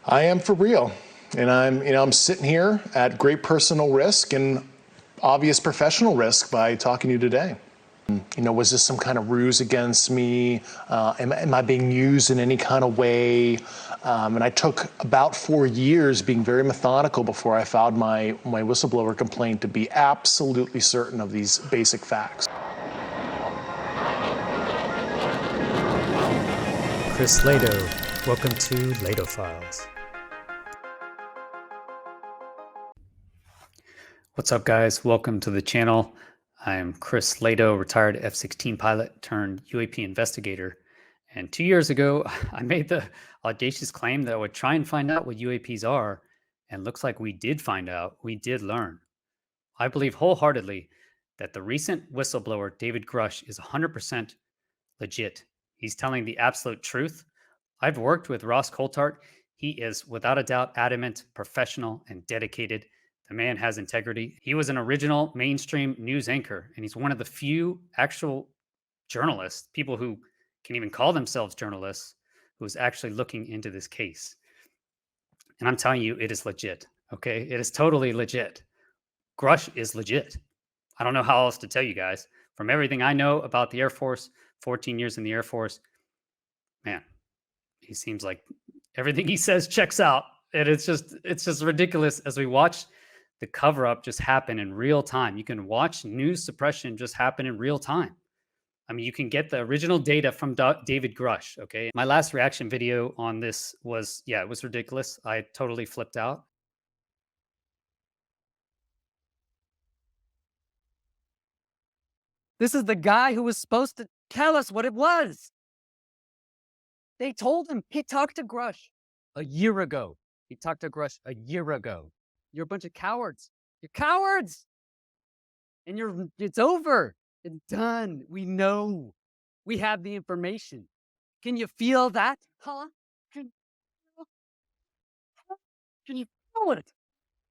I am for real. And I'm sitting here at great personal risk and obvious professional risk by talking to you today. Was this some kind of ruse against me? Am I being used in any kind of way? And I took about 4 years being very methodical before I filed my whistleblower complaint to be absolutely certain of these basic facts. Chris Lehto, welcome to Lehto Files. What's up, guys? Welcome to the channel. I'm Chris Lehto, retired F-16 pilot turned UAP investigator. And 2 years ago, I made the audacious claim that I would try and find out what UAPs are. And looks like we did find out. We did learn. I believe wholeheartedly that the recent whistleblower, David Grusch, is 100% legit. He's telling the absolute truth. I've worked with Ross Coulthart. He is, without a doubt, adamant, professional, and dedicated. The man has integrity. He was an original mainstream news anchor, and he's one of the few actual journalists, people who can even call themselves journalists, who's actually looking into this case. And I'm telling you, it is legit, okay? It is totally legit. Grusch is legit. I don't know how else to tell you guys. From everything I know about the Air Force, 14 years in the Air Force, man, he seems like everything he says checks out. And it's just ridiculous as we watch the cover up just happen in real time. You can watch news suppression just happen in real time. I mean, you can get the original data from David Grusch. Okay. My last reaction video on this was, it was ridiculous. I totally flipped out. This is the guy who was supposed to tell us what it was. They told him. He talked to Grusch a year ago. You're a bunch of cowards. You're cowards. And it's over. It's done. We know. We have the information. Can you feel that? Huh? Can you feel it?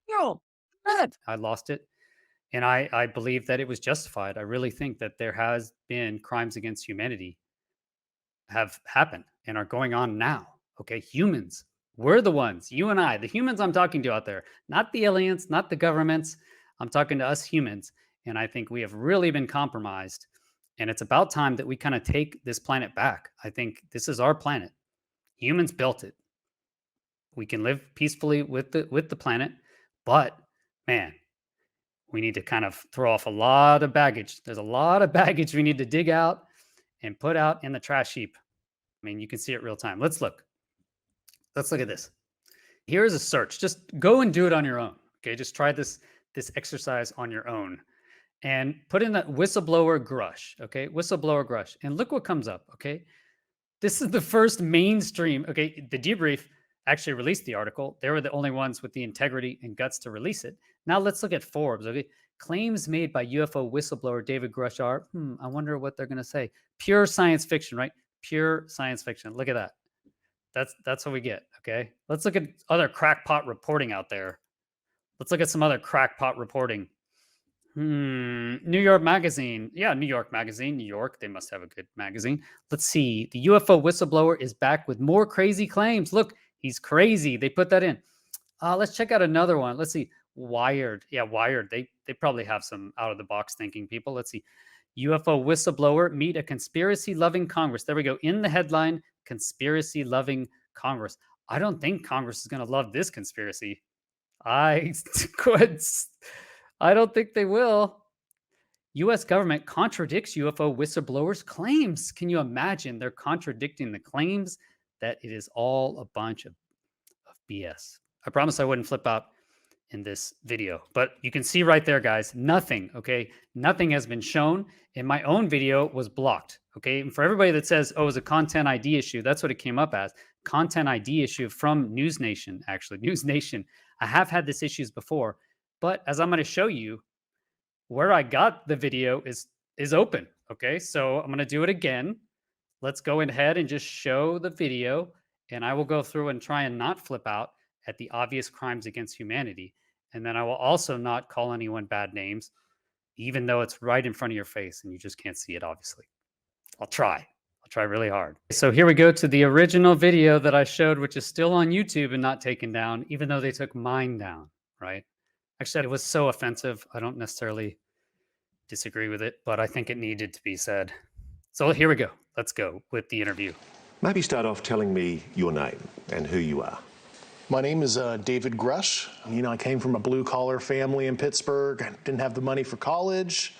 Feel it. I lost it. And I believe that it was justified. I really think that there has been crimes against humanity have happened and are going on now. Okay, humans, we're the ones, you and I, the humans I'm talking to out there, not the aliens, not the governments. I'm talking to us humans. And I think we have really been compromised. And it's about time that we kind of take this planet back. I think this is our planet. Humans built it. We can live peacefully with the planet, but man, we need to kind of throw off a lot of baggage. There's a lot of baggage we need to dig out and put out in the trash heap. I mean, you can see it real time. Let's look. Let's look at this. Here's a search. Just go and do it on your own. Okay, just try this exercise on your own. And put in that whistleblower Grusch. Okay, whistleblower Grusch. And look what comes up. Okay, this is the first mainstream. Okay, the debrief actually released the article. They were the only ones with the integrity and guts to release it. Now let's look at Forbes. Okay, claims made by UFO whistleblower David Grusch are, I wonder what they're going to say. Pure science fiction, right? Pure science fiction. Look at that. That's what we get. Okay, let's look at other crackpot reporting out there. Let's look at some other crackpot reporting. New York Magazine. Yeah, New York Magazine. New York. They must have a good magazine. Let's see. The UFO whistleblower is back with more crazy claims. Look, he's crazy. They put that in. Let's check out another one. Let's see. Wired. Yeah, Wired. They probably have some out of the box thinking people. Let's see. UFO whistleblower meet a conspiracy-loving Congress. There we go. In the headline, conspiracy-loving Congress. I don't think Congress is going to love this conspiracy. I don't think they will. U.S. government contradicts UFO whistleblowers' claims. Can you imagine? They're contradicting the claims that it is all a bunch of BS. I promise I wouldn't flip out in this video, but you can see right there, guys, nothing, okay? Nothing has been shown, and my own video was blocked, okay? And for everybody that says, oh, it was a content ID issue, that's what it came up as. Content ID issue from News Nation, actually. News Nation. I have had this issues before, but as I'm going to show you, where I got the video is open, okay? So I'm going to do it again. Let's go ahead and just show the video, and I will go through and try and not flip out at the obvious crimes against humanity. And then I will also not call anyone bad names, even though it's right in front of your face and you just can't see it, obviously. I'll try try really hard. So here we go to the original video that I showed, which is still on YouTube and not taken down, even though they took mine down, right? Actually, it was so offensive. I don't necessarily disagree with it, but I think it needed to be said. So here we go. Let's go with the interview. Maybe start off telling me your name and who you are. My name is David Grusch. I came from a blue-collar family in Pittsburgh. I didn't have the money for college.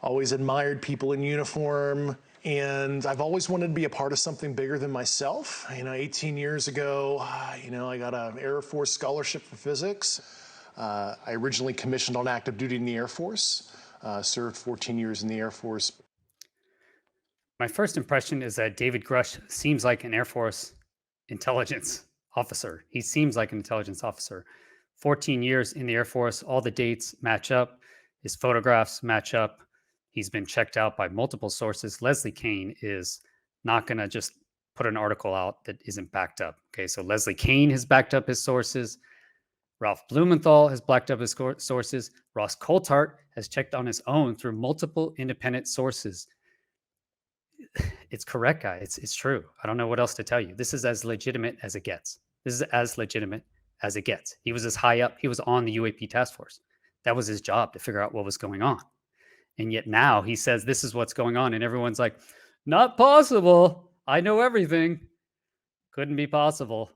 Always admired people in uniform. And I've always wanted to be a part of something bigger than myself. 18 years ago, I got an Air Force scholarship for physics. I originally commissioned on active duty in the Air Force, served 14 years in the Air Force. My first impression is that David Grusch seems like an Air Force intelligence officer. He seems like an intelligence officer. 14 years in the Air Force, all the dates match up. His photographs match up. He's been checked out by multiple sources. Leslie Kean is not going to just put an article out that isn't backed up. Okay, so Leslie Kean has backed up his sources. Ralph Blumenthal has backed up his sources. Ross Coulthart has checked on his own through multiple independent sources. It's correct, guys. It's true. I don't know what else to tell you. This is as legitimate as it gets. This is as legitimate as it gets. He was as high up. He was on the UAP task force. That was his job, to figure out what was going on. And yet now he says this is what's going on. And everyone's like, not possible. I know everything. Couldn't be possible.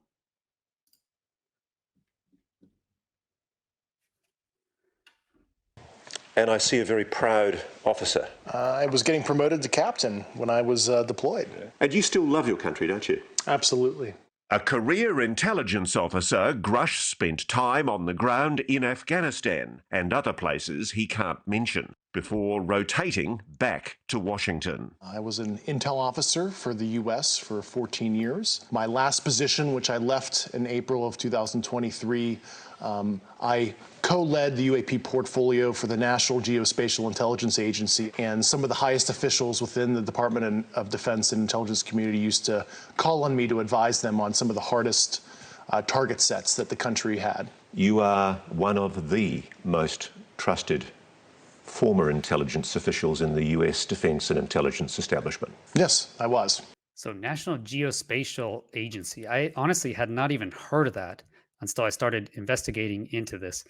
And I see a very proud officer. I was getting promoted to captain when I was deployed. And you still love your country, don't you? Absolutely. A career intelligence officer, Grusch spent time on the ground in Afghanistan and other places he can't mention before rotating back to Washington. I was an intel officer for the U.S. for 14 years. My last position, which I left in April of 2023, I co-led the UAP portfolio for the National Geospatial Intelligence Agency, and some of the highest officials within the Department of Defense and intelligence community used to call on me to advise them on some of the hardest target sets that the country had. You are one of the most trusted former intelligence officials in the US defense and intelligence establishment. Yes, I was. So National Geospatial Agency, I honestly had not even heard of that until I started investigating into this.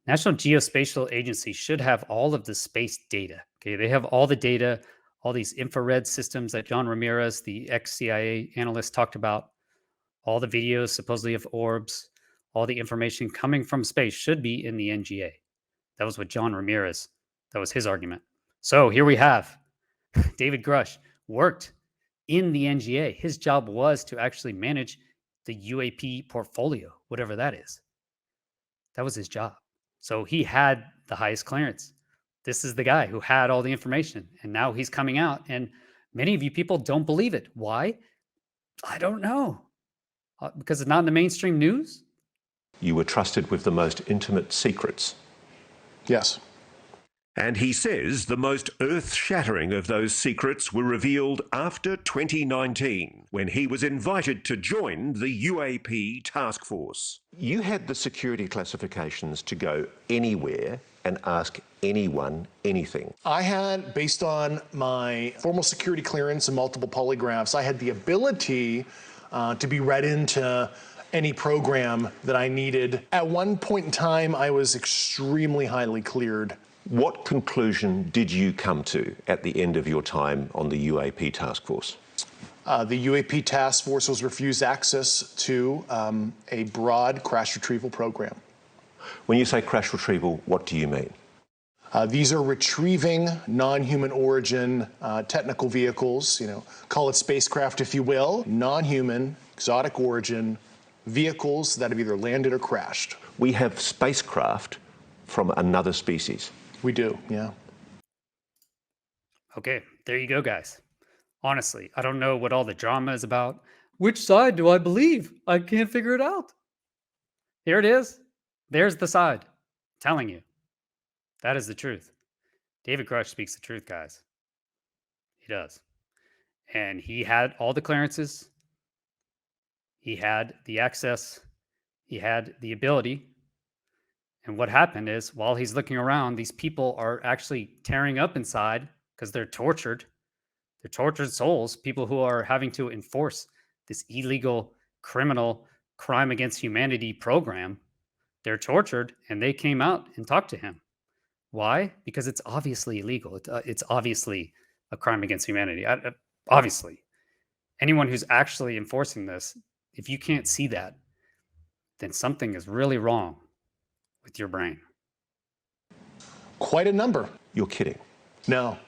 National Geospatial Agency should have all of the space data. Okay, they have all the data, all these infrared systems that John Ramirez, the ex-CIA analyst, talked about, all the videos supposedly of orbs, all the information coming from space should be in the NGA. That was what John Ramirez, that was his argument. So here we have David Grusch worked in the NGA. His job was to actually manage the UAP portfolio, whatever that is. That was his job. So he had the highest clearance. This is the guy who had all the information. And now he's coming out. And many of you people don't believe it. Why? I don't know. Because it's not in the mainstream news? You were trusted with the most intimate secrets. Yes. And he says the most earth-shattering of those secrets were revealed after 2019, when he was invited to join the UAP task force. You had the security classifications to go anywhere and ask anyone anything. I had, based on my formal security clearance and multiple polygraphs, I had the ability to be read into any program that I needed. At one point in time, I was extremely highly cleared. What conclusion did you come to at the end of your time on the UAP task force? The UAP task force was refused access to a broad crash retrieval program. When you say crash retrieval, what do you mean? These are retrieving non-human origin technical vehicles, call it spacecraft if you will, non-human, exotic origin vehicles that have either landed or crashed. We have spacecraft from another species. We do, yeah. Okay, there you go, guys. Honestly, I don't know what all the drama is about. Which side do I believe? I can't figure it out. Here it is. There's the side. Telling you. That is the truth. David Grusch speaks the truth, guys. He does. And he had all the clearances. He had the access. He had the ability. And what happened is, while he's looking around, these people are actually tearing up inside because they're tortured. They're tortured souls, people who are having to enforce this illegal, criminal, crime against humanity program. They're tortured, and they came out and talked to him. Why? Because it's obviously illegal. It's obviously a crime against humanity. Obviously. Anyone who's actually enforcing this, if you can't see that, then something is really wrong with your brain. Quite a number. You're kidding. No.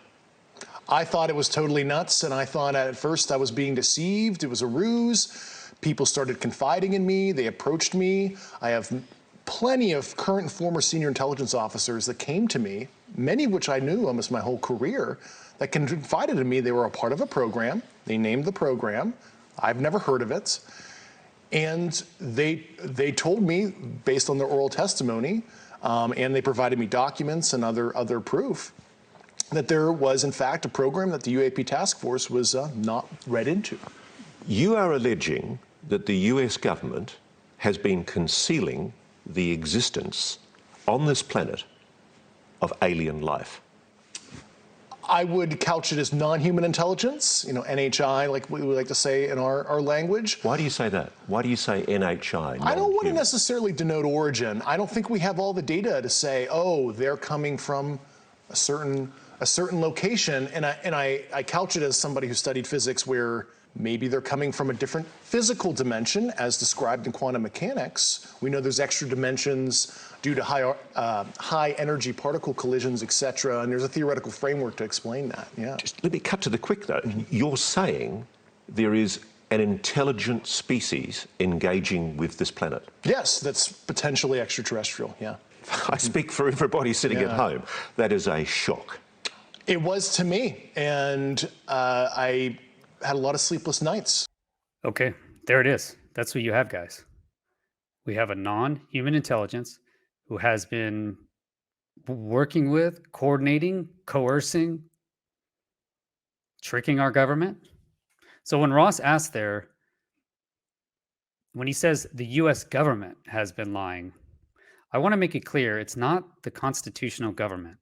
I thought it was totally nuts, and I thought at first I was being deceived. It was a ruse. People started confiding in me. They approached me. I have plenty of current and former senior intelligence officers that came to me, many of which I knew almost my whole career, that confided in me. They were a part of a program. They named the program. I've never heard of it. And they told me, based on their oral testimony, and they provided me documents and other proof, that there was, in fact, a program that the UAP task force was not read into. You are alleging that the US government has been concealing the existence on this planet of alien life. I would couch it as non-human intelligence, NHI, like we would like to say in our language. Why do you say that? Why do you say NHI? I don't want to necessarily denote origin. I don't think we have all the data to say, oh, they're coming from a certain location, and I couch it as somebody who studied physics, where maybe they're coming from a different physical dimension as described in quantum mechanics. We know there's extra dimensions due to high energy particle collisions, etc., and there's a theoretical framework to explain that. Yeah. Just let me cut to the quick though. You're saying there is an intelligent species engaging with this planet? Yes, that's potentially extraterrestrial. Yeah. I speak for everybody sitting at home. That is a shock. It was to me, and I had a lot of sleepless nights. Okay, there it is. That's what you have, guys. We have a non-human intelligence who has been working with, coordinating, coercing, tricking our government. So when Ross asked there, when he says the US government has been lying, I want to make it clear it's not the constitutional government.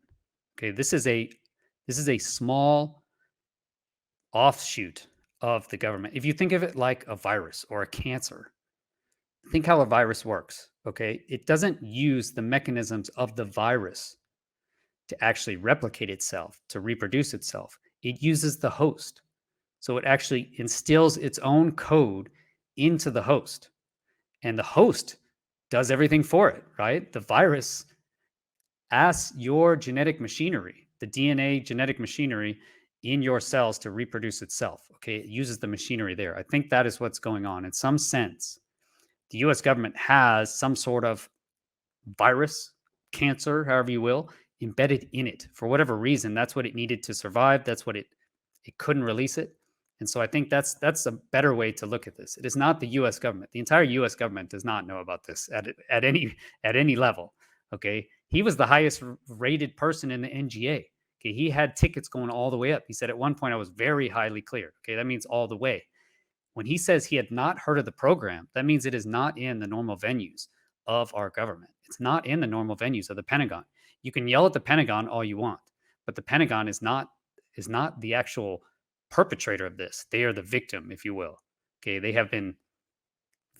Okay, this is a small offshoot of the government. If you think of it like a virus or a cancer, think how a virus works, okay? It doesn't use the mechanisms of the virus to actually replicate itself, to reproduce itself. It uses the host. So it actually instills its own code into the host. And the host does everything for it, right? The virus asks your genetic machinery, the DNA genetic machinery in your cells to reproduce itself. Okay, it uses the machinery there. I think that is what's going on. In some sense, the US government has some sort of virus, cancer, however you will, embedded in it. For whatever reason, that's what it needed to survive. That's what it couldn't release it. And so I think that's a better way to look at this. It is not the US government. The entire US government does not know about this at any level. Okay. He was the highest rated person in the NGA. Okay, he had tickets going all the way up. He said at one point, I was very highly cleared. Okay, that means all the way. When he says he had not heard of the program, that means it is not in the normal venues of our government. It's not in the normal venues of the Pentagon. You can yell at the Pentagon all you want, but the Pentagon is not the actual perpetrator of this. They are the victim, if you will. Okay, they have been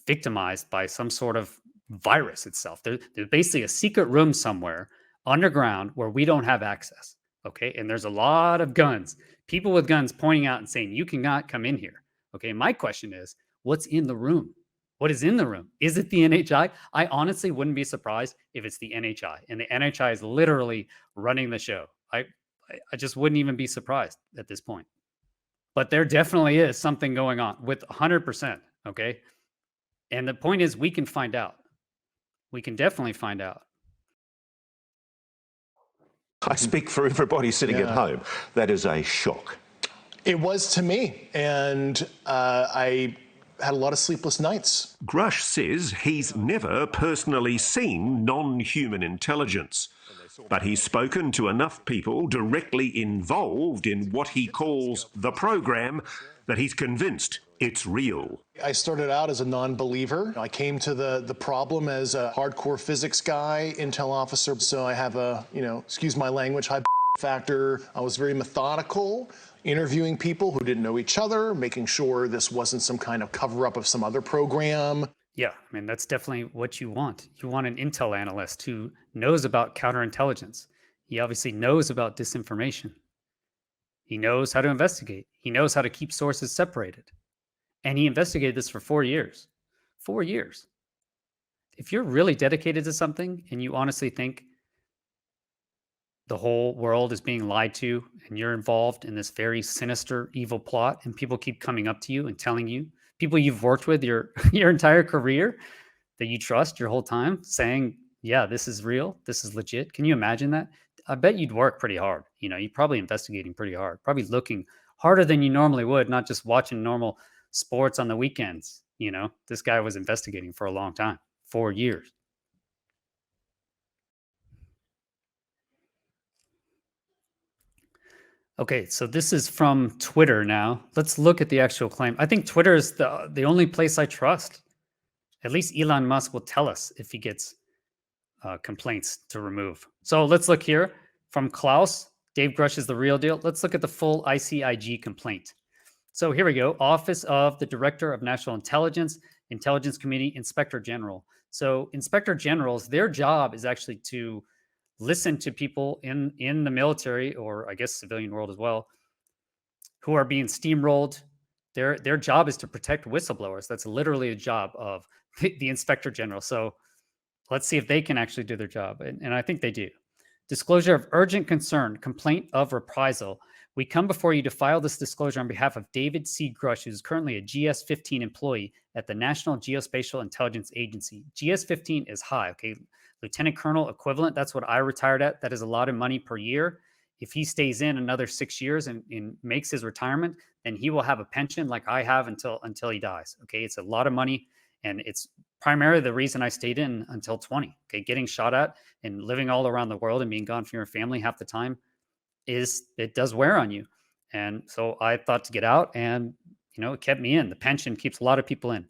victimized by some sort of virus itself. There's basically a secret room somewhere underground where we don't have access. Okay, and there's a lot of guns, people with guns pointing out and saying, you cannot come in here. Okay, my question is, what's in the room? What is in the room? Is it the NHI? I honestly wouldn't be surprised if it's the NHI, and the NHI is literally running the show. I just wouldn't even be surprised at this point. But there definitely is something going on with 100%, okay? And the point is, we can find out. We can definitely find out. I speak for everybody sitting at home. That is a shock. It was to me, and I had a lot of sleepless nights. Grusch says he's never personally seen non-human intelligence, but he's spoken to enough people directly involved in what he calls the program that he's convinced it's real. I started out as a non-believer. I came to the problem as a hardcore physics guy, intel officer, so I have a, excuse my language, high factor. I was very methodical, interviewing people who didn't know each other, making sure this wasn't some kind of cover-up of some other program. Yeah, I mean, that's definitely what you want. You want an intel analyst who knows about counterintelligence. He obviously knows about disinformation. He knows how to investigate. He knows how to keep sources separated. And he investigated this for 4 years. 4 years. If you're really dedicated to something and you honestly think the whole world is being lied to and you're involved in this very sinister, evil plot, and people keep coming up to you and telling you, people you've worked with your entire career that you trust your whole time, saying, yeah, this is real, this is legit. Can you imagine that? I bet you'd work pretty hard. You know, you're probably investigating pretty hard, probably looking harder than you normally would, not just watching normal sports on the weekends. You know, this guy was investigating for a long time, 4 years. Okay, so this is from Twitter now. Let's look at the actual claim. I think Twitter is the only place I trust. At least Elon Musk will tell us if he gets complaints to remove. So let's look here from Klaus. Dave Grusch is the real deal. Let's look at the full ICIG complaint. So here we go. Office of the Director of National Intelligence, Intelligence Community, Inspector General. So Inspector Generals, their job is actually to listen to people in the military, or I guess civilian world as well, who are being steamrolled. Their job is to protect whistleblowers. That's literally a job of the Inspector General. So let's see if they can actually do their job. And I think they do. Disclosure of urgent concern, complaint of reprisal. We come before you to file this disclosure on behalf of David C. Grusch, who's currently a GS-15 employee at the National Geospatial Intelligence Agency. GS-15 is high, okay? Lieutenant Colonel equivalent, that's what I retired at. That is a lot of money per year. If he stays in another 6 years and makes his retirement, then he will have a pension like I have until he dies, okay? It's a lot of money, and it's primarily the reason I stayed in until 20, okay? Getting shot at and living all around the world and being gone from your family half the time, it does wear on you. And so I thought to get out, and it kept me in. The pension keeps a lot of people in.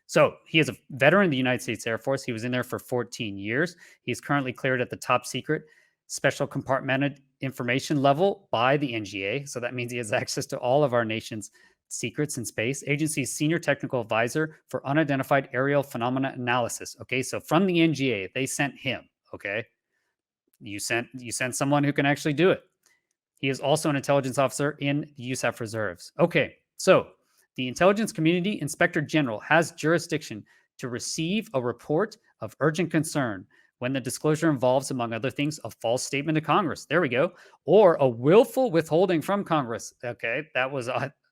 So he is a veteran of the United States Air Force. He was in there for 14 years. He's currently cleared at the top secret special compartmented information level by the NGA. So that means he has access to all of our nation's secrets in space. Agency's senior technical advisor for unidentified aerial phenomena analysis. Okay, so from the NGA, they sent him. Okay, you sent someone who can actually do it. He is also an intelligence officer in the USAF reserves. Okay, so the Intelligence Community Inspector General has jurisdiction to receive a report of urgent concern when the disclosure involves, among other things, a false statement to Congress. There we go. Or a willful withholding from Congress. Okay, that was,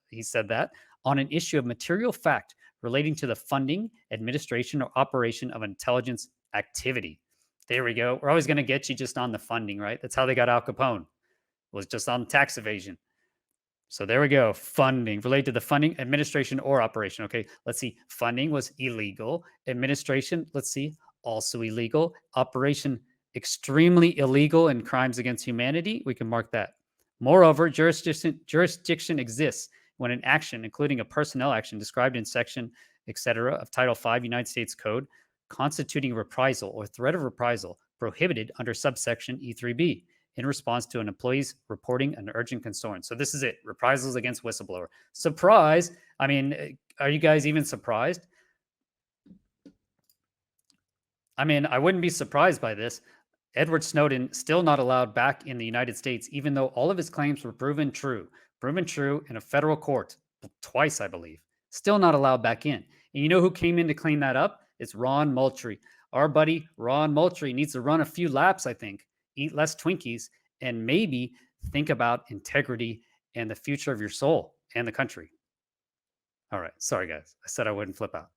he said that, on an issue of material fact relating to the funding, administration, or operation of intelligence activity. There we go. We're always going to get you just on the funding, right? That's how they got Al Capone, was just on tax evasion. So there we go. Funding, related to the funding, administration, or operation. Okay, let's see. Funding was illegal. Administration, let's see, also illegal. Operation, extremely illegal and crimes against humanity. We can mark that. Moreover, jurisdiction exists when an action, including a personnel action described in section, etc., of Title V United States Code, constituting reprisal or threat of reprisal, prohibited under subsection E3B. In response to an employee's reporting an urgent concern. So this is it, reprisals against whistleblower. Surprise. I mean, are you guys even surprised? I mean, I wouldn't be surprised by this. Edward Snowden still not allowed back in the United States, even though all of his claims were proven true in a federal court twice, I believe. Still not allowed back in. And you know who came in to clean that up? It's Ron Moultrie. Our buddy Ron Moultrie needs to run a few laps, I think. Eat less Twinkies, and maybe think about integrity and the future of your soul and the country. All right. Sorry, guys. I said I wouldn't flip out.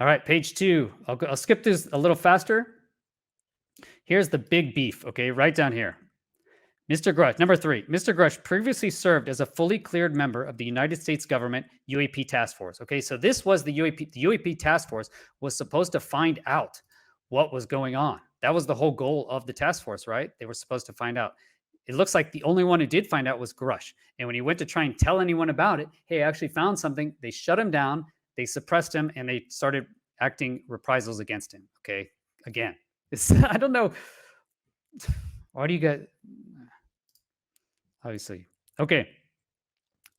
All right. Page 2. I'll skip this a little faster. Here's the big beef. Okay. Right down here. Mr. Grusch, number 3. Mr. Grusch previously served as a fully cleared member of the United States government UAP task force. Okay. So this was the UAP. The UAP task force was supposed to find out what was going on. That was the whole goal of the task force, right? They were supposed to find out. It looks like the only one who did find out was Grusch. And when he went to try and tell anyone about it, hey, I actually found something, they shut him down, they suppressed him, and they started acting reprisals against him. Okay, again, I don't know. Why do you get... Obviously. Okay.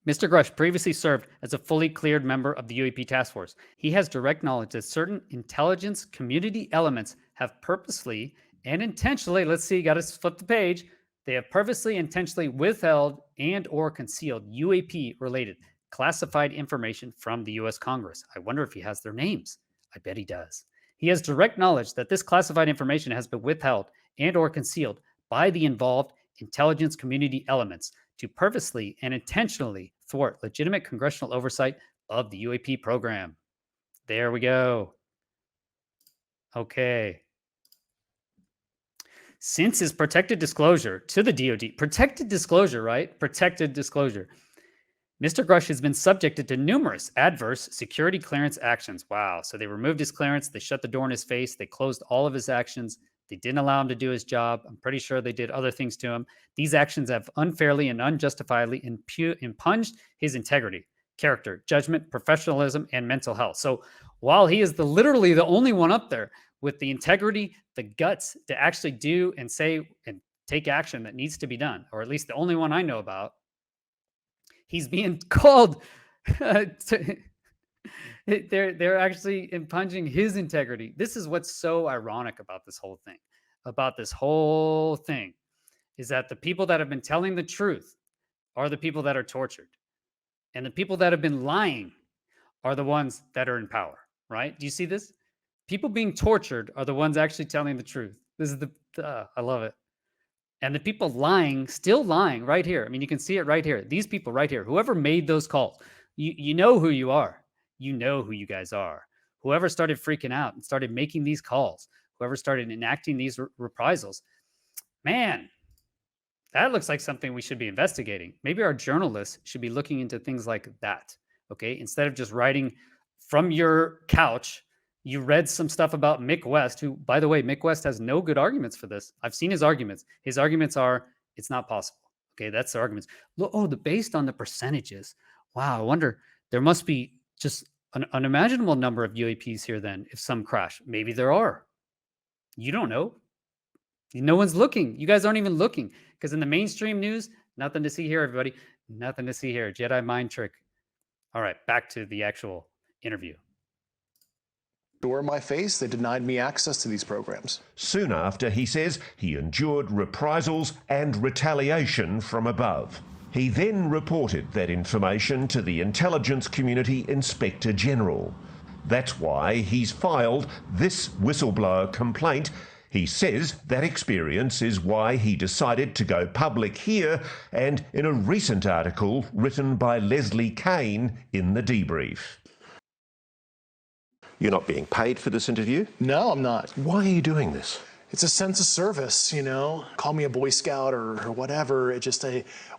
Mr. Grusch previously served as a fully cleared member of the UAP task force. He has direct knowledge that certain intelligence community elements have purposely and intentionally, let's see, got to flip the page. They have purposely, intentionally withheld and or concealed UAP related classified information from the US Congress. I wonder if he has their names. I bet he does. He has direct knowledge that this classified information has been withheld and or concealed by the involved intelligence community elements to purposely and intentionally thwart legitimate congressional oversight of the UAP program. There we go. Okay. Since his protected disclosure to the DoD, protected disclosure, right? Protected disclosure. Mr. Grusch has been subjected to numerous adverse security clearance actions. Wow. So they removed his clearance. They shut the door in his face. They closed all of his actions. They didn't allow him to do his job. I'm pretty sure they did other things to him. These actions have unfairly and unjustifiably impunged his integrity, character, judgment, professionalism, and mental health. So while he is literally the only one up there with the integrity, the guts to actually do and say and take action that needs to be done, or at least the only one I know about, he's being called they're actually impunging his integrity. This is what's so ironic about this whole thing, is that the people that have been telling the truth are the people that are tortured. And the people that have been lying are the ones that are in power, right? Do you see this? People being tortured are the ones actually telling the truth. This is I love it. And the people lying, still lying right here. I mean, you can see it right here. These people right here, whoever made those calls, you know who you are. You know who you guys are. Whoever started freaking out and started making these calls, whoever started enacting these reprisals, man, that looks like something we should be investigating. Maybe our journalists should be looking into things like that, okay? Instead of just writing from your couch, you read some stuff about Mick West, who, by the way, Mick West has no good arguments for this. I've seen his arguments. His arguments are, it's not possible. Okay, that's the arguments. Based on the percentages. Wow, I wonder, there must be just an unimaginable number of UAPs here then, if some crash. Maybe there are. You don't know. No one's looking. You guys aren't even looking. Because in the mainstream news, nothing to see here, everybody. Nothing to see here. Jedi mind trick. All right, back to the actual interview. Door in my face, they denied me access to these programs. Soon after, he says, he endured reprisals and retaliation from above. He then reported that information to the Intelligence Community Inspector General. That's why he's filed this whistleblower complaint. He says that experience is why he decided to go public here and in a recent article written by Leslie Kane in The Debrief. You're not being paid for this interview? No, I'm not. Why are you doing this? It's a sense of service, you know. Call me a Boy Scout or whatever. It just,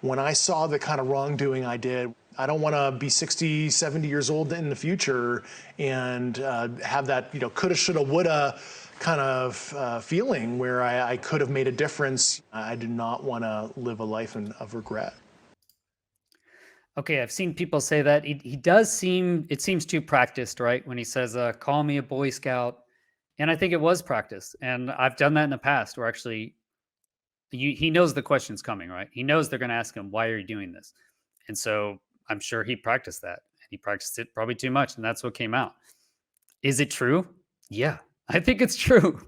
when I saw the kind of wrongdoing I did, I don't want to be 60, 70 years old in the future and have that, coulda, shoulda, woulda kind of feeling where I could have made a difference. I do not want to live a life of regret. Okay, I've seen people say that. It seems too practiced, right? When he says, call me a Boy Scout. And I think it was practiced. And I've done that in the past where actually he knows the question's coming, right? He knows they're going to ask him, why are you doing this? And so I'm sure he practiced that. And he practiced it probably too much. And that's what came out. Is it true? Yeah, I think it's true.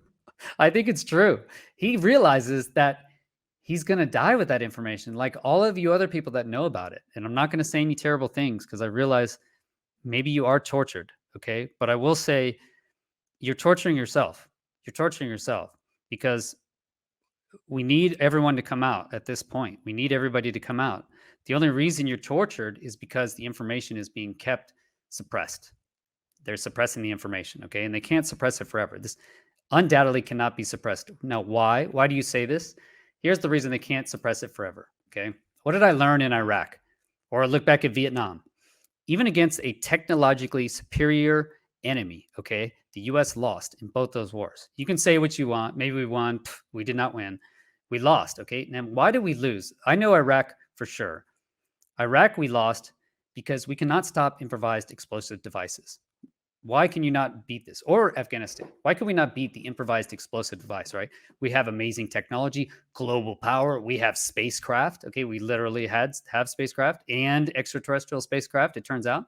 I think it's true. He realizes that he's going to die with that information, like all of you other people that know about it. And I'm not going to say any terrible things because I realize maybe you are tortured, okay? But I will say you're torturing yourself. You're torturing yourself because we need everyone to come out at this point. We need everybody to come out. The only reason you're tortured is because the information is being kept suppressed. They're suppressing the information, okay? And they can't suppress it forever. This undoubtedly cannot be suppressed. Now, why? Why do you say this? Here's the reason they can't suppress it forever, okay? What did I learn in Iraq? Or look back at Vietnam. Even against a technologically superior enemy, okay, the U.S. lost in both those wars. You can say what you want. Maybe we won. We did not win. We lost, okay? Now, why did we lose? I know Iraq for sure. Iraq, we lost because we cannot stop improvised explosive devices. Why can you not beat this? Or Afghanistan. Why can we not beat the improvised explosive device, right? We have amazing technology, global power. We have spacecraft. Okay, we literally have spacecraft and extraterrestrial spacecraft, it turns out.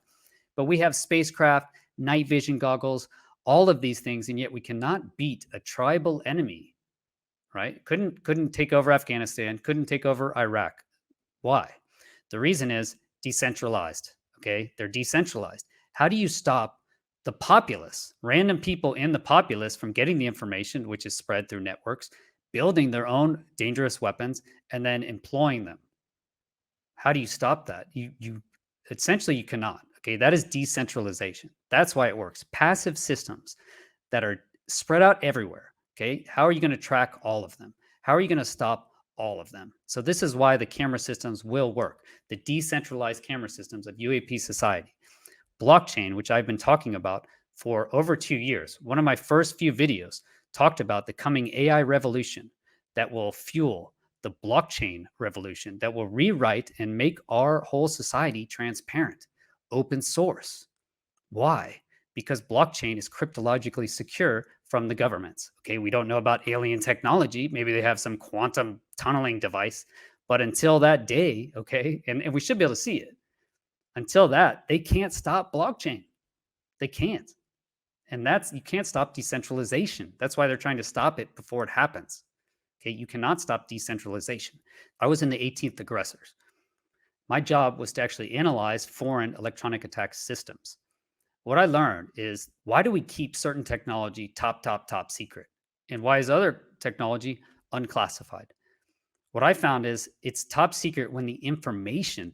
But we have spacecraft, night vision goggles, all of these things, and yet we cannot beat a tribal enemy, right? Couldn't take over Afghanistan, couldn't take over Iraq. Why? The reason is decentralized. Okay, they're decentralized. How do you stop the populace, random people in the populace, from getting the information, which is spread through networks, building their own dangerous weapons, and then employing them? How do you stop that? You essentially, you cannot. Okay, that is decentralization. That's why it works. Passive systems that are spread out everywhere. Okay, how are you going to track all of them? How are you going to stop all of them? So this is why the camera systems will work. The decentralized camera systems of UAP society. Blockchain, which I've been talking about for over 2 years. One of my first few videos talked about the coming AI revolution that will fuel the blockchain revolution, that will rewrite and make our whole society transparent, open source. Why? Because blockchain is cryptologically secure from the governments. Okay, we don't know about alien technology. Maybe they have some quantum tunneling device, but until that day, okay, and we should be able to see it. Until that, they can't stop blockchain. They can't. And you can't stop decentralization. That's why they're trying to stop it before it happens. Okay, you cannot stop decentralization. I was in the 18th aggressors. My job was to actually analyze foreign electronic attack systems. What I learned is, why do we keep certain technology top secret? And why is other technology unclassified? What I found is it's top secret when the information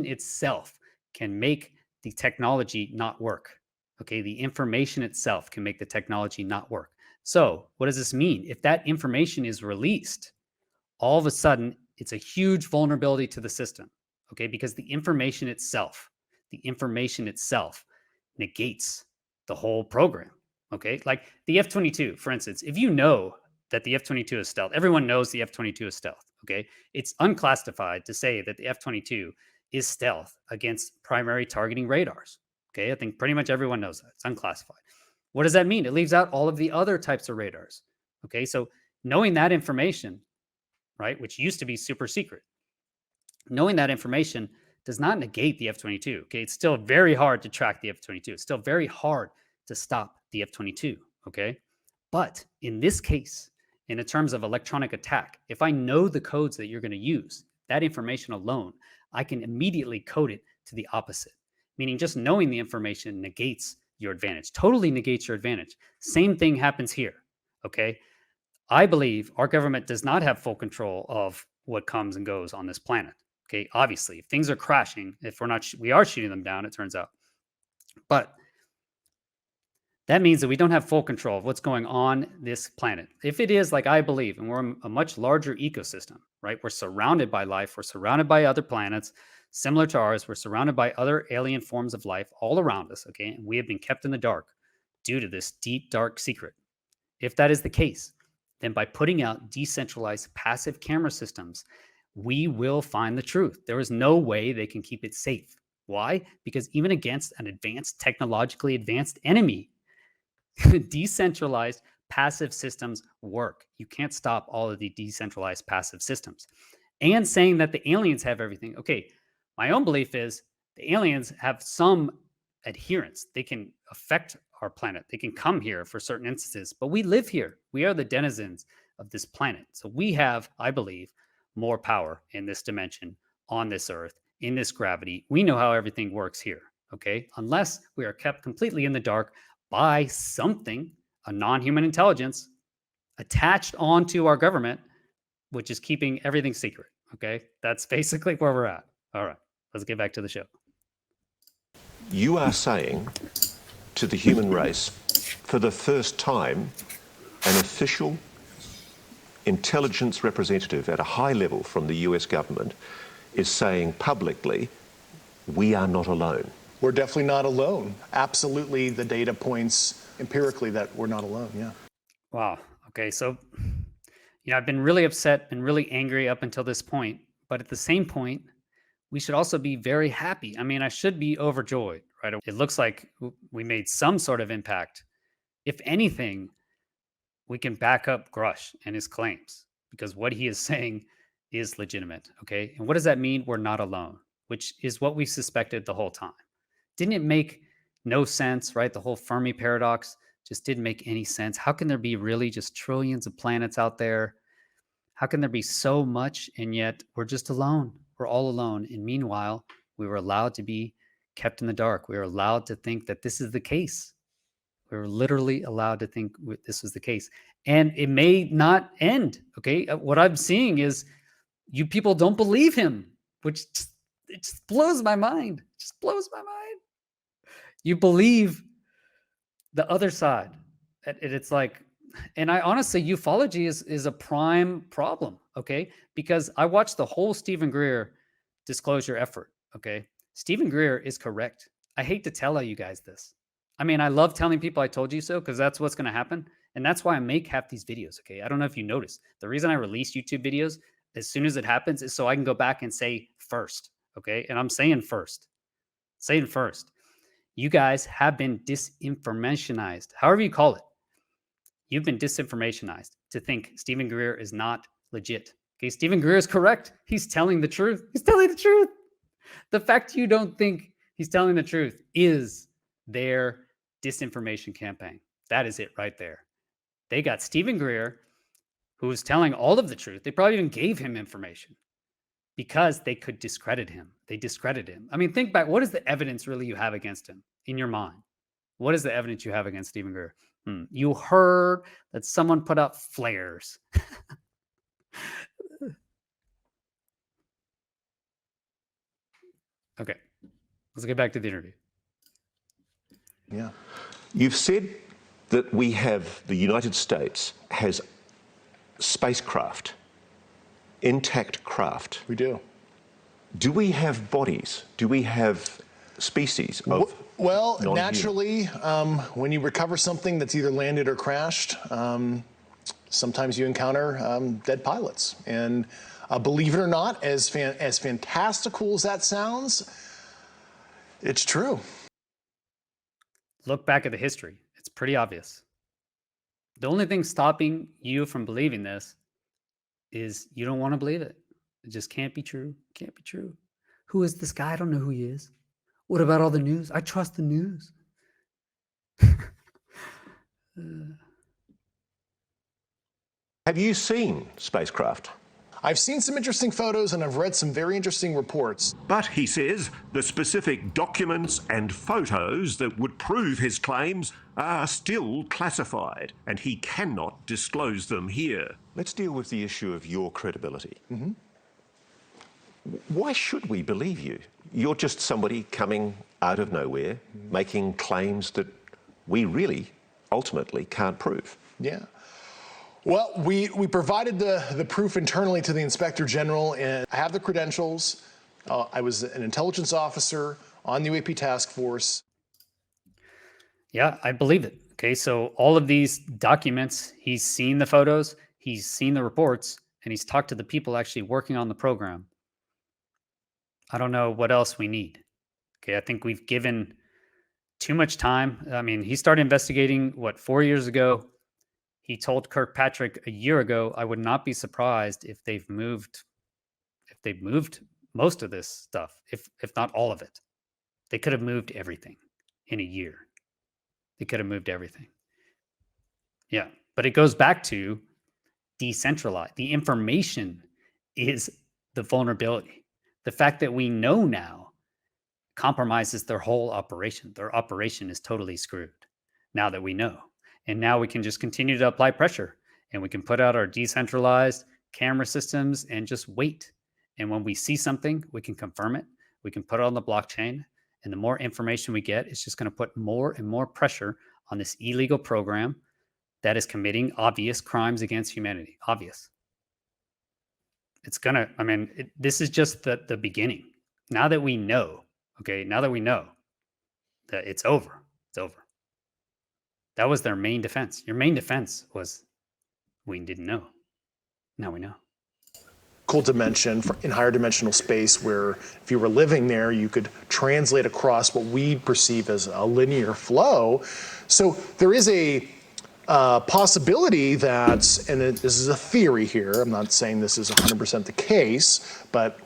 itself can make the technology not work. Okay, the information itself can make the technology not work. So what does this mean? If that information is released, all of a sudden, it's a huge vulnerability to the system. Okay, because the information itself negates the whole program. Okay, like the F-22, for instance, if you know that the F-22 is stealth, everyone knows the F-22 is stealth. Okay, it's unclassified to say that the F-22 is stealth against primary targeting radars. Okay, I think pretty much everyone knows that. It's unclassified. What does that mean? It leaves out all of the other types of radars. Okay, so knowing that information, right, which used to be super secret, knowing that information does not negate the F-22. Okay, it's still very hard to track the F-22. It's still very hard to stop the F-22. Okay, but in this case, in terms of electronic attack, if I know the codes that you're going to use, that information alone, I can immediately code it to the opposite. Meaning just knowing the information negates your advantage, totally negates your advantage. Same thing happens here. Okay, I believe our government does not have full control of what comes and goes on this planet. Okay, obviously, if things are crashing, if we are shooting them down, it turns out. But that means that we don't have full control of what's going on this planet. If it is like I believe, and we're a much larger ecosystem, right? We're surrounded by life. We're surrounded by other planets similar to ours. We're surrounded by other alien forms of life all around us, okay? And we have been kept in the dark due to this deep, dark secret. If that is the case, then by putting out decentralized passive camera systems, we will find the truth. There is no way they can keep it safe. Why? Because even against an technologically advanced enemy, decentralized passive systems work. You can't stop all of the decentralized passive systems. And saying that the aliens have everything. Okay, my own belief is the aliens have some adherence. They can affect our planet. They can come here for certain instances, but we live here. We are the denizens of this planet. So we have, I believe, more power in this dimension, on this earth, in this gravity. We know how everything works here, okay? Unless we are kept completely in the dark by something, a non-human intelligence, attached onto our government, which is keeping everything secret, okay? That's basically where we're at. All right, let's get back to the show. You are saying to the human race, for the first time, an official intelligence representative at a high level from the US government is saying publicly, we are not alone. We're definitely not alone. Absolutely, the data points empirically that we're not alone, yeah. Wow. Okay, so, I've been really upset, been really angry up until this point, but at the same point, we should also be very happy. I mean, I should be overjoyed, right? It looks like we made some sort of impact. If anything, we can back up Grusch and his claims because what he is saying is legitimate. Okay. And what does that mean? We're not alone, which is what we suspected the whole time. Didn't it make no sense, right? The whole Fermi paradox just didn't make any sense. How can there be really just trillions of planets out there? How can there be so much and yet we're just alone? We're all alone. And meanwhile, we were allowed to be kept in the dark. We were allowed to think that this is the case. We were literally allowed to think this was the case. And it may not end, okay? What I'm seeing is you people don't believe him, which it just blows my mind. It just blows my mind. You believe the other side. It's like, and I honestly, ufology is a prime problem, okay? Because I watched the whole Stephen Greer disclosure effort, okay? Stephen Greer is correct. I hate to tell you guys this. I mean, I love telling people I told you so because that's what's going to happen. And that's why I make half these videos, okay? I don't know if you noticed. The reason I release YouTube videos as soon as it happens is so I can go back and say first, okay? And I'm saying first. Saying first. You guys have been disinformationized, however you call it. You've been disinformationized to think Stephen Greer is not legit. Okay, Stephen Greer is correct. He's telling the truth. He's telling the truth. The fact you don't think he's telling the truth is their disinformation campaign. That is it right there. They got Stephen Greer, who was telling all of the truth. They probably even gave him information because they could discredit him. They discredited him. I mean, think back. What is the evidence really you have against him in your mind? What is the evidence you have against Stephen Greer? You heard that someone put out flares. Okay, let's get back to the interview. Yeah. You've said that the United States has spacecraft, intact craft. We do. Do we have bodies? Do we have species of Well, non-human? naturally, when you recover something that's either landed or crashed, sometimes you encounter dead pilots. And believe it or not, as fantastical as that sounds, it's true. Look back at the history. It's pretty obvious. The only thing stopping you from believing this is you don't want to believe it. It just can't be true. Can't be true. Who is this guy? I don't know who he is. What about all the news? I trust the news. Have you seen spacecraft? I've seen some interesting photos and I've read some very interesting reports. But he says the specific documents and photos that would prove his claims are still classified, and he cannot disclose them here. Let's deal with the issue of your credibility. Mm-hmm. Why should we believe you? You're just somebody coming out of nowhere, making claims that we really ultimately can't prove. Yeah. Well, we provided the proof internally to the Inspector General, and I have the credentials. I was an intelligence officer on the UAP task force. Yeah, I believe it. Okay, so all of these documents, he's seen the photos, he's seen the reports, and he's talked to the people actually working on the program. I don't know what else we need. Okay, I think we've given too much time. I mean, he started investigating, 4 years ago? He told Kirkpatrick a year ago, I would not be surprised if they've moved most of this stuff, if not all of it. They could have moved everything in a year. They could have moved everything. Yeah, but it goes back to decentralized. The information is the vulnerability. The fact that we know now compromises their whole operation. Their operation is totally screwed now that we know. And now we can just continue to apply pressure, and we can put out our decentralized camera systems and just wait. And when we see something, we can confirm it. We can put it on the blockchain. And the more information we get, it's just going to put more and more pressure on this illegal program that is committing obvious crimes against humanity. Obvious. It's going to, this is just the beginning. Now that we know, that it's over. It's over. That was their main defense. Your main defense was we didn't know. Now we know. physical dimension in higher dimensional space, where if you were living there, you could translate across what we perceive as a linear flow. So there is a possibility that, and this is a theory here, I'm not saying this is 100% the case, but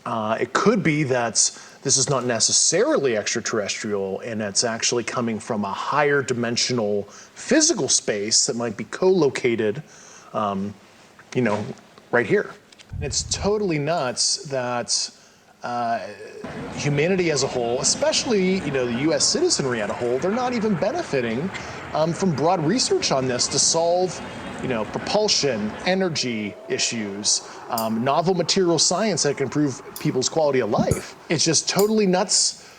it could be that this is not necessarily extraterrestrial, and it's actually coming from a higher dimensional physical space that might be co-located, right here. It's totally nuts that humanity as a whole, especially the U.S. citizenry as a whole, they're not even benefiting from broad research on this to solve propulsion, energy issues, novel material science that can improve people's quality of life. It's just totally nuts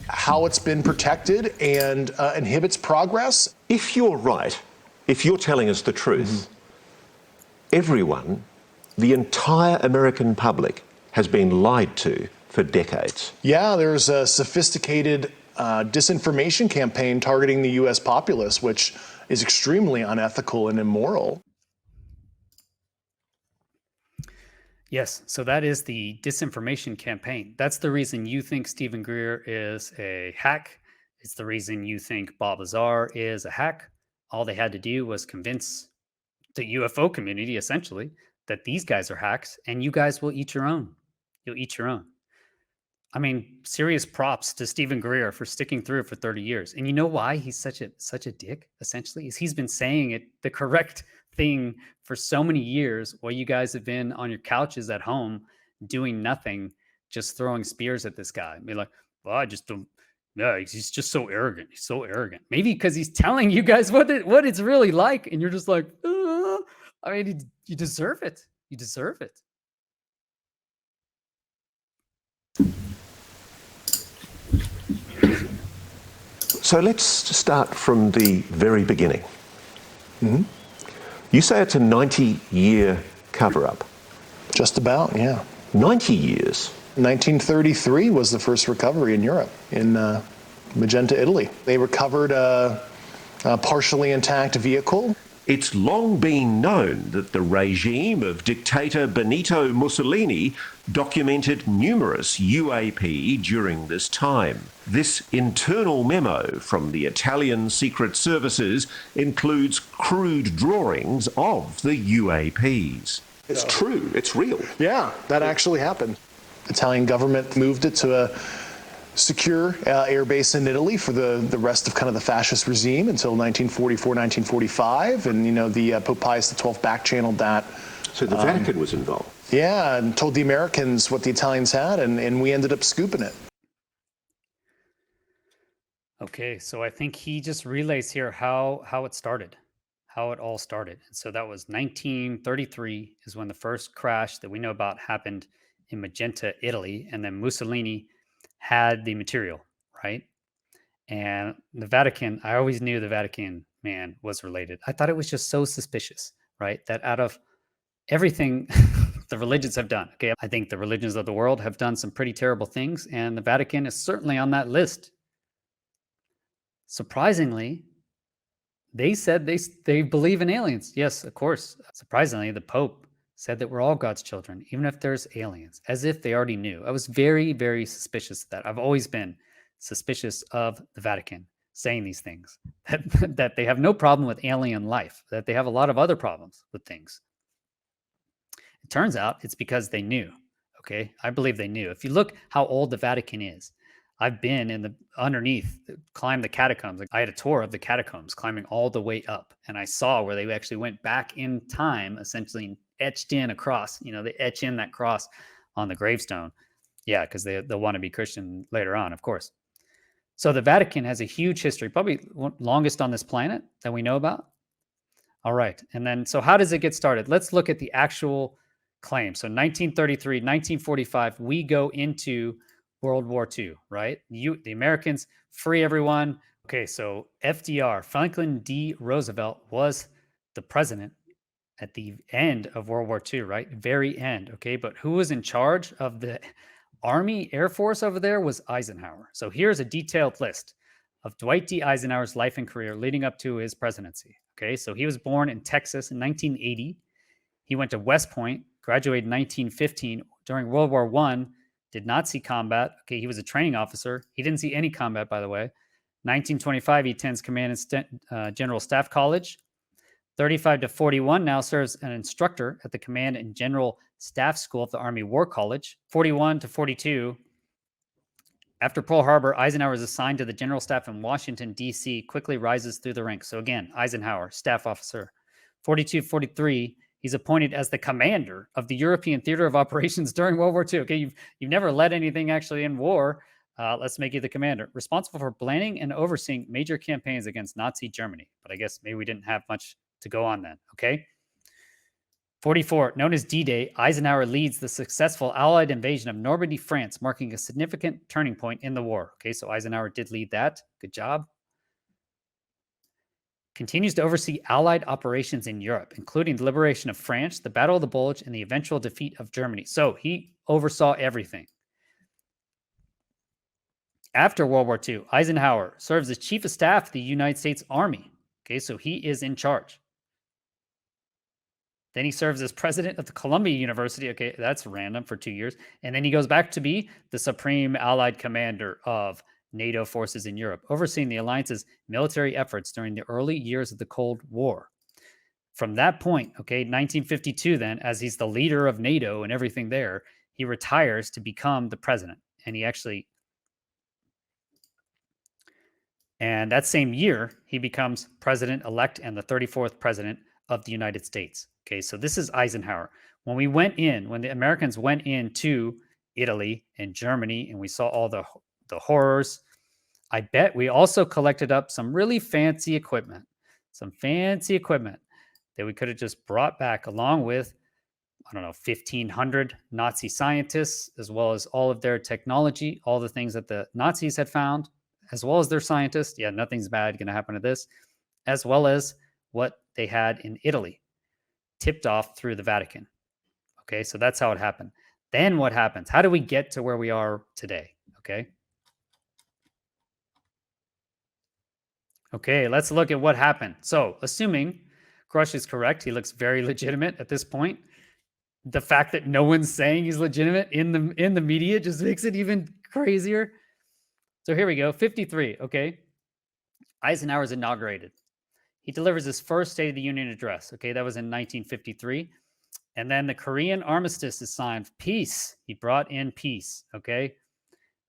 how it's been protected and inhibits progress. If you're right, if you're telling us the truth, everyone, the entire American public, has been lied to for decades. Yeah, there's a sophisticated disinformation campaign targeting the U.S. populace, which is extremely unethical and immoral. Yes, so that is the disinformation campaign. That's the reason you think Stephen Greer is a hack. It's the reason you think Bob Lazar is a hack. All they had to do was convince the UFO community, essentially, that these guys are hacks, and you guys will eat your own. You'll eat your own. I mean, serious props to Stephen Greer for sticking through it for 30 years. And you know why he's such a dick, essentially? Is he's been saying it the correct thing for so many years while you guys have been on your couches at home doing nothing, just throwing spears at this guy. Be like, well, I just don't. Yeah, he's just so arrogant. He's so arrogant. Maybe because he's telling you guys what it's really like, and you're just like, I mean, you deserve it. You deserve it. So let's start from the very beginning. You say it's a 90-year cover-up. Just about, yeah. 90 years. 1933 was the first recovery in Europe, in Magenta, Italy. They recovered a partially intact vehicle. It's long been known that the regime of dictator Benito Mussolini documented numerous UAP during this time. This internal memo from the Italian secret services includes crude drawings of the UAPs. It's true, it's real. Yeah, that actually happened. Italian government moved it to a secure air base in Italy for the rest of kind of the fascist regime until 1944, 1945, and the Pope Pius XII back-channeled that. So the Vatican was involved. Yeah, and told the Americans what the Italians had, and we ended up scooping it. Okay, so I think he just relays here how it started, how it all started. And so that was 1933 is when the first crash that we know about happened in Magenta, Italy, and then Mussolini had the material, right? And the Vatican, I always knew the Vatican, man, was related. I thought it was just so suspicious, right? That out of everything the religions have done, okay, I think the religions of the world have done some pretty terrible things, and the Vatican is certainly on that list. Surprisingly, they said they believe in aliens. Yes, of course. Surprisingly, the Pope said that we're all God's children, even if there's aliens, as if they already knew. I was very, very suspicious of that. I've always been suspicious of the Vatican saying these things, that they have no problem with alien life, that they have a lot of other problems with things. It turns out it's because they knew, okay? I believe they knew. If you look how old the Vatican is, I've been underneath, climbed the catacombs. I had a tour of the catacombs, climbing all the way up, and I saw where they actually went back in time, essentially etched in a cross. They etch in that cross on the gravestone. Yeah, because they'll want to be Christian later on, of course. So the Vatican has a huge history, probably longest on this planet that we know about. All right, and then so how does it get started? Let's look at the actual claim. So 1933, 1945, we go into World War II, right? The Americans free everyone. Okay, so FDR, Franklin D. Roosevelt, was the president at the end of World War II, right? Very end, okay? But who was in charge of the Army Air Force over there was Eisenhower. So here's a detailed list of Dwight D. Eisenhower's life and career leading up to his presidency, okay? So he was born in Texas in 1980. He went to West Point, graduated in 1915 during World War I, did not see combat. Okay, he was a training officer. He didn't see any combat, by the way. 1925, he attends Command and General Staff College. 35 to 41, now serves an instructor at the Command and General Staff School of the Army War College. 41 to 42, after Pearl Harbor, Eisenhower is assigned to the General Staff in Washington, D.C., quickly rises through the ranks. So again, Eisenhower, staff officer. 42, 43, he's appointed as the commander of the European Theater of Operations during World War II. Okay, you've never led anything actually in war. Let's make you the commander. Responsible for planning and overseeing major campaigns against Nazi Germany. But I guess maybe we didn't have much to go on then, okay? 44, known as D-Day, Eisenhower leads the successful Allied invasion of Normandy, France, marking a significant turning point in the war. Okay, so Eisenhower did lead that. Good job. Continues to oversee Allied operations in Europe, including the liberation of France, the Battle of the Bulge, and the eventual defeat of Germany. So he oversaw everything. After World War II, Eisenhower serves as Chief of Staff of the United States Army. Okay, so he is in charge. Then he serves as president of the Columbia University. Okay, that's random, for 2 years. And then he goes back to be the supreme Allied commander of NATO forces in Europe, overseeing the alliance's military efforts during the early years of the Cold War. From that point, okay, 1952 then, as he's the leader of NATO and everything there, he retires to become the president. And he actually... And that same year, he becomes president-elect and the 34th president of the United States. Okay, so this is Eisenhower. When the Americans went into Italy and Germany and we saw all the horrors, I bet we also collected up some really fancy equipment, that we could have just brought back along with, I don't know, 1,500 Nazi scientists, as well as all of their technology, all the things that the Nazis had found, as well as their scientists. Yeah, nothing's bad going to happen to this, as well as what they had in Italy, tipped off through the Vatican. Okay, so that's how it happened. Then what happens? How do we get to where we are today? Okay, let's look at what happened. So, assuming Grusch is correct, he looks very legitimate at this point. The fact that no one's saying he's legitimate in the media just makes it even crazier. So here we go, 53, okay? Eisenhower's inaugurated. He delivers his first State of the Union address. Okay, that was in 1953. And then the Korean armistice is signed. Peace. He brought in peace. Okay.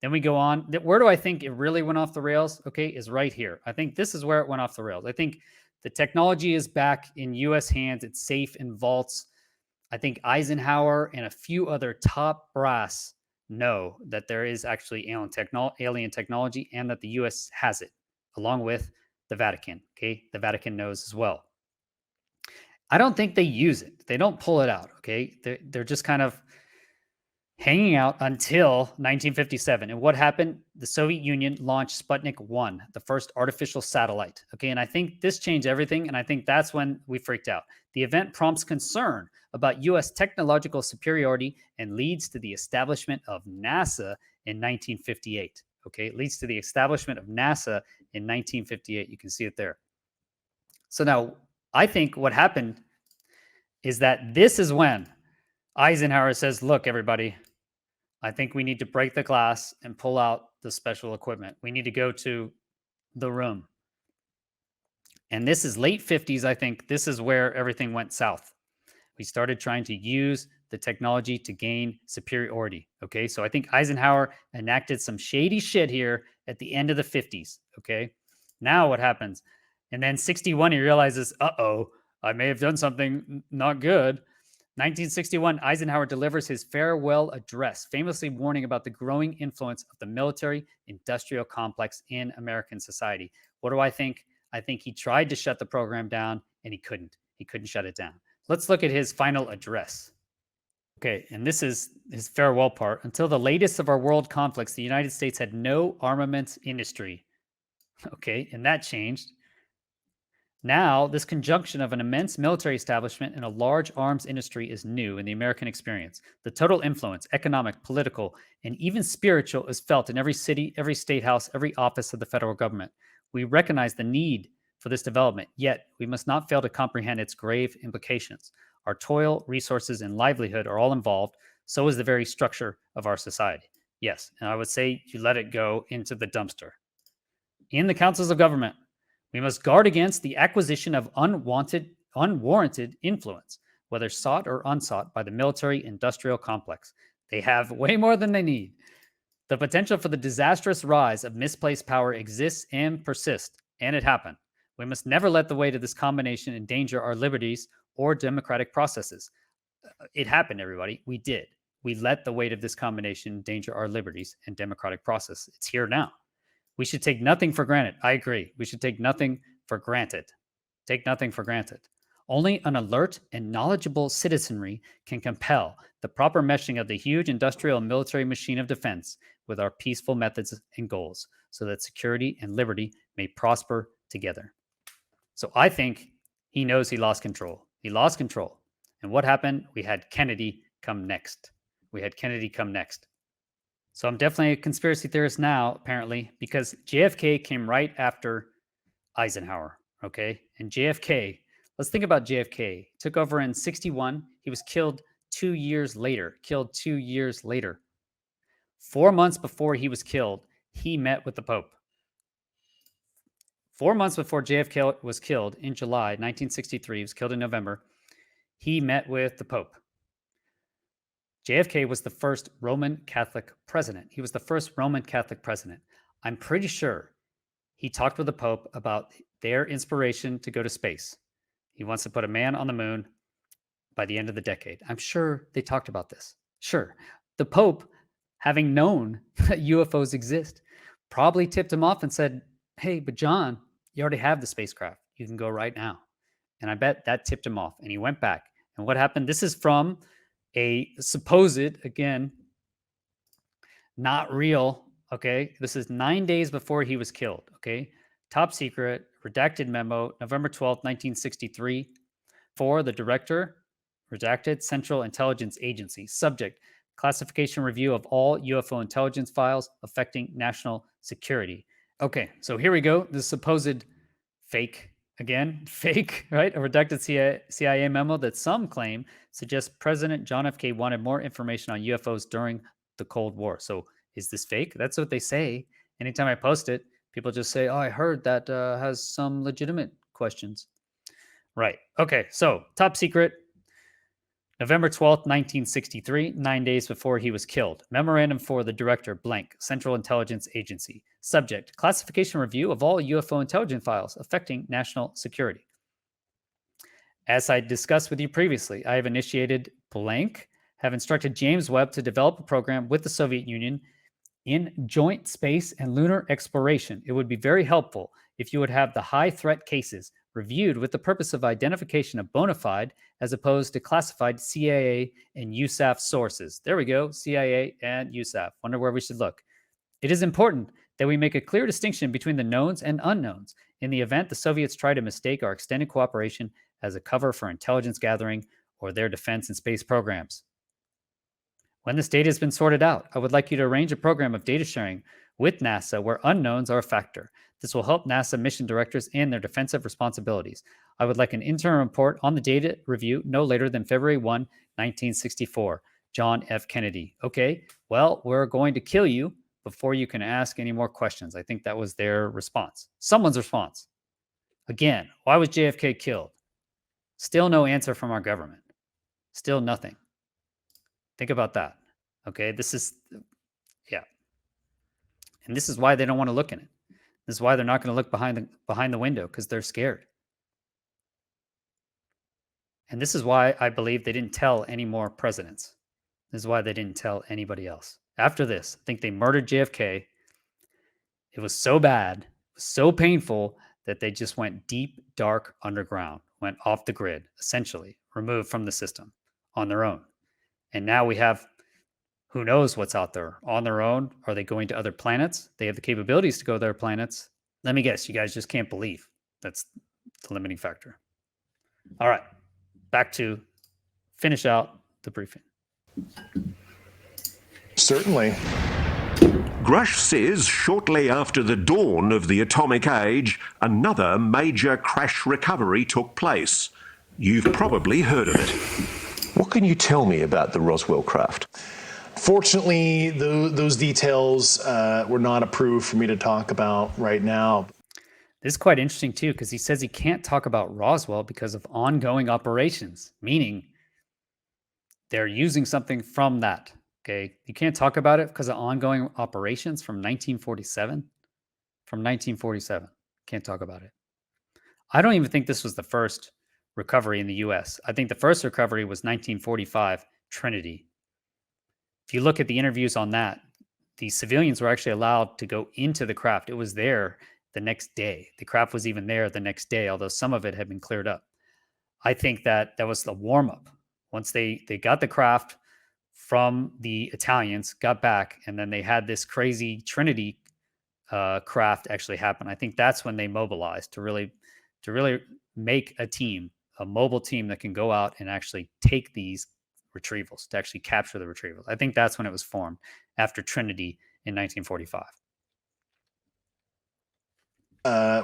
Then we go on. Where do I think it really went off the rails? Okay, is right here. I think this is where it went off the rails. I think the technology is back in U.S. hands. It's safe in vaults. I think Eisenhower and a few other top brass know that there is actually alien technology and that the U.S. has it, along with the Vatican. Okay, the Vatican knows as well. I don't think they use it. They don't pull it out. Okay, they're just kind of hanging out until 1957. And what happened? The Soviet Union launched Sputnik 1, the first artificial satellite. Okay, and I think this changed everything. And I think that's when we freaked out. The event prompts concern about U.S. technological superiority and leads to the establishment of NASA in 1958. Okay, it leads to the establishment of NASA in 1958. You can see it there. So now, I think what happened is that this is when Eisenhower says, look, everybody, I think we need to break the glass and pull out the special equipment. We need to go to the room. And this is late 50s, I think. This is where everything went south. We started trying to use the technology to gain superiority. Okay, so I think Eisenhower enacted some shady shit here at the end of the 50s. Okay, now what happens? And then 61, he realizes, uh-oh, I may have done something not good. 1961, Eisenhower delivers his farewell address, famously warning about the growing influence of the military-industrial complex in American society. What do I think? I think he tried to shut the program down, and he couldn't. He couldn't shut it down. Let's look at his final address. Okay, and this is his farewell part. Until the latest of our world conflicts, the United States had no armaments industry. Okay, and that changed. Now, this conjunction of an immense military establishment and a large arms industry is new in the American experience. The total influence, economic, political, and even spiritual, is felt in every city, every state house, every office of the federal government. We recognize the need for this development, yet we must not fail to comprehend its grave implications. Our toil, resources, and livelihood are all involved. So is the very structure of our society. Yes, and I would say you let it go into the dumpster. In the councils of government, we must guard against the acquisition of unwarranted influence, whether sought or unsought by the military-industrial complex. They have way more than they need. The potential for the disastrous rise of misplaced power exists and persists, and it happened. We must never let the weight of this combination endanger our liberties or democratic processes. It happened, everybody. We did. We let the weight of this combination endanger our liberties and democratic process. It's here now. We should take nothing for granted. I agree. We should take nothing for granted. Take nothing for granted. Only an alert and knowledgeable citizenry can compel the proper meshing of the huge industrial and military machine of defense with our peaceful methods and goals, so that security and liberty may prosper together. So I think he knows he lost control. He lost control. And what happened? We had Kennedy come next. So I'm definitely a conspiracy theorist now, apparently, because JFK came right after Eisenhower, okay? And JFK, let's think about JFK. Took over in 61. He was killed 2 years later. 4 months before he was killed, he met with the Pope. 4 months before JFK was killed in July 1963, he was killed in November, he met with the Pope. JFK was the first Roman Catholic president. He was the first Roman Catholic president. I'm pretty sure he talked with the Pope about their inspiration to go to space. He wants to put a man on the moon by the end of the decade. I'm sure they talked about this. Sure. The Pope, having known that UFOs exist, probably tipped him off and said, hey, but John, you already have the spacecraft. You can go right now. And I bet that tipped him off. And he went back. And what happened? This is from a supposed, again, not real, okay? This is 9 days before he was killed, okay? Top secret, redacted memo, November 12th, 1963, for the director, redacted, Central Intelligence Agency. Subject, classification review of all UFO intelligence files affecting national security. Okay, so here we go. This supposed fake, right? A redacted CIA memo that some claim suggests President John F. K. wanted more information on UFOs during the Cold War. So is this fake? That's what they say. Anytime I post it, people just say, oh, I heard that has some legitimate questions. Right. Okay, so top secret, November 12th, 1963, 9 days before he was killed. Memorandum for the director, blank, Central Intelligence Agency. Subject, classification review of all UFO intelligence files affecting national security. As I discussed with you previously, I have initiated blank, have instructed James Webb to develop a program with the Soviet Union in joint space and lunar exploration. It would be very helpful if you would have the high threat cases reviewed with the purpose of identification of bona fide as opposed to classified CIA and USAF sources. There we go, CIA and USAF. Wonder where we should look. It is important that we make a clear distinction between the knowns and unknowns in the event the Soviets try to mistake our extended cooperation as a cover for intelligence gathering or their defense and space programs. When this data has been sorted out, I would like you to arrange a program of data sharing with NASA where unknowns are a factor. This will help NASA mission directors in their defensive responsibilities. I would like an interim report on the data review no later than February 1, 1964. John F. Kennedy. Okay, well, we're going to kill you before you can ask any more questions. I think that was their response. Someone's response. Again, why was JFK killed? Still no answer from our government. Still nothing. Think about that. Okay, this is, yeah. And this is why they don't want to look in it. This is why they're not going to look behind the window, because they're scared. And this is why I believe they didn't tell any more presidents. This is why they didn't tell anybody else. After this, I think they murdered JFK. It was so bad, so painful, that they just went deep, dark underground, went off the grid, essentially, removed from the system on their own. And now we have, who knows what's out there on their own? Are they going to other planets? They have the capabilities to go to other planets. Let me guess, you guys just can't believe. That's the limiting factor. All right, back to finish out the briefing. Certainly. Grusch says shortly after the dawn of the atomic age, another major crash recovery took place. You've probably heard of it. What can you tell me about the Roswell craft? Fortunately, those details were not approved for me to talk about right now. This is quite interesting too, because he says he can't talk about Roswell because of ongoing operations, meaning they're using something from that. Okay, you can't talk about it because of ongoing operations from 1947. From 1947, can't talk about it. I don't even think this was the first recovery in the U.S. I think the first recovery was 1945 Trinity. If you look at the interviews on that, the civilians were actually allowed to go into the craft. It was there the next day. The craft was even there the next day, although some of it had been cleared up. I think that was the warm-up. Once they got the craft from the Italians, got back, and then they had this crazy Trinity craft actually happen. I think that's when they mobilized to really make a team, a mobile team that can go out and actually take these retrievals, to actually capture the retrievals. I think that's when it was formed, after Trinity in 1945.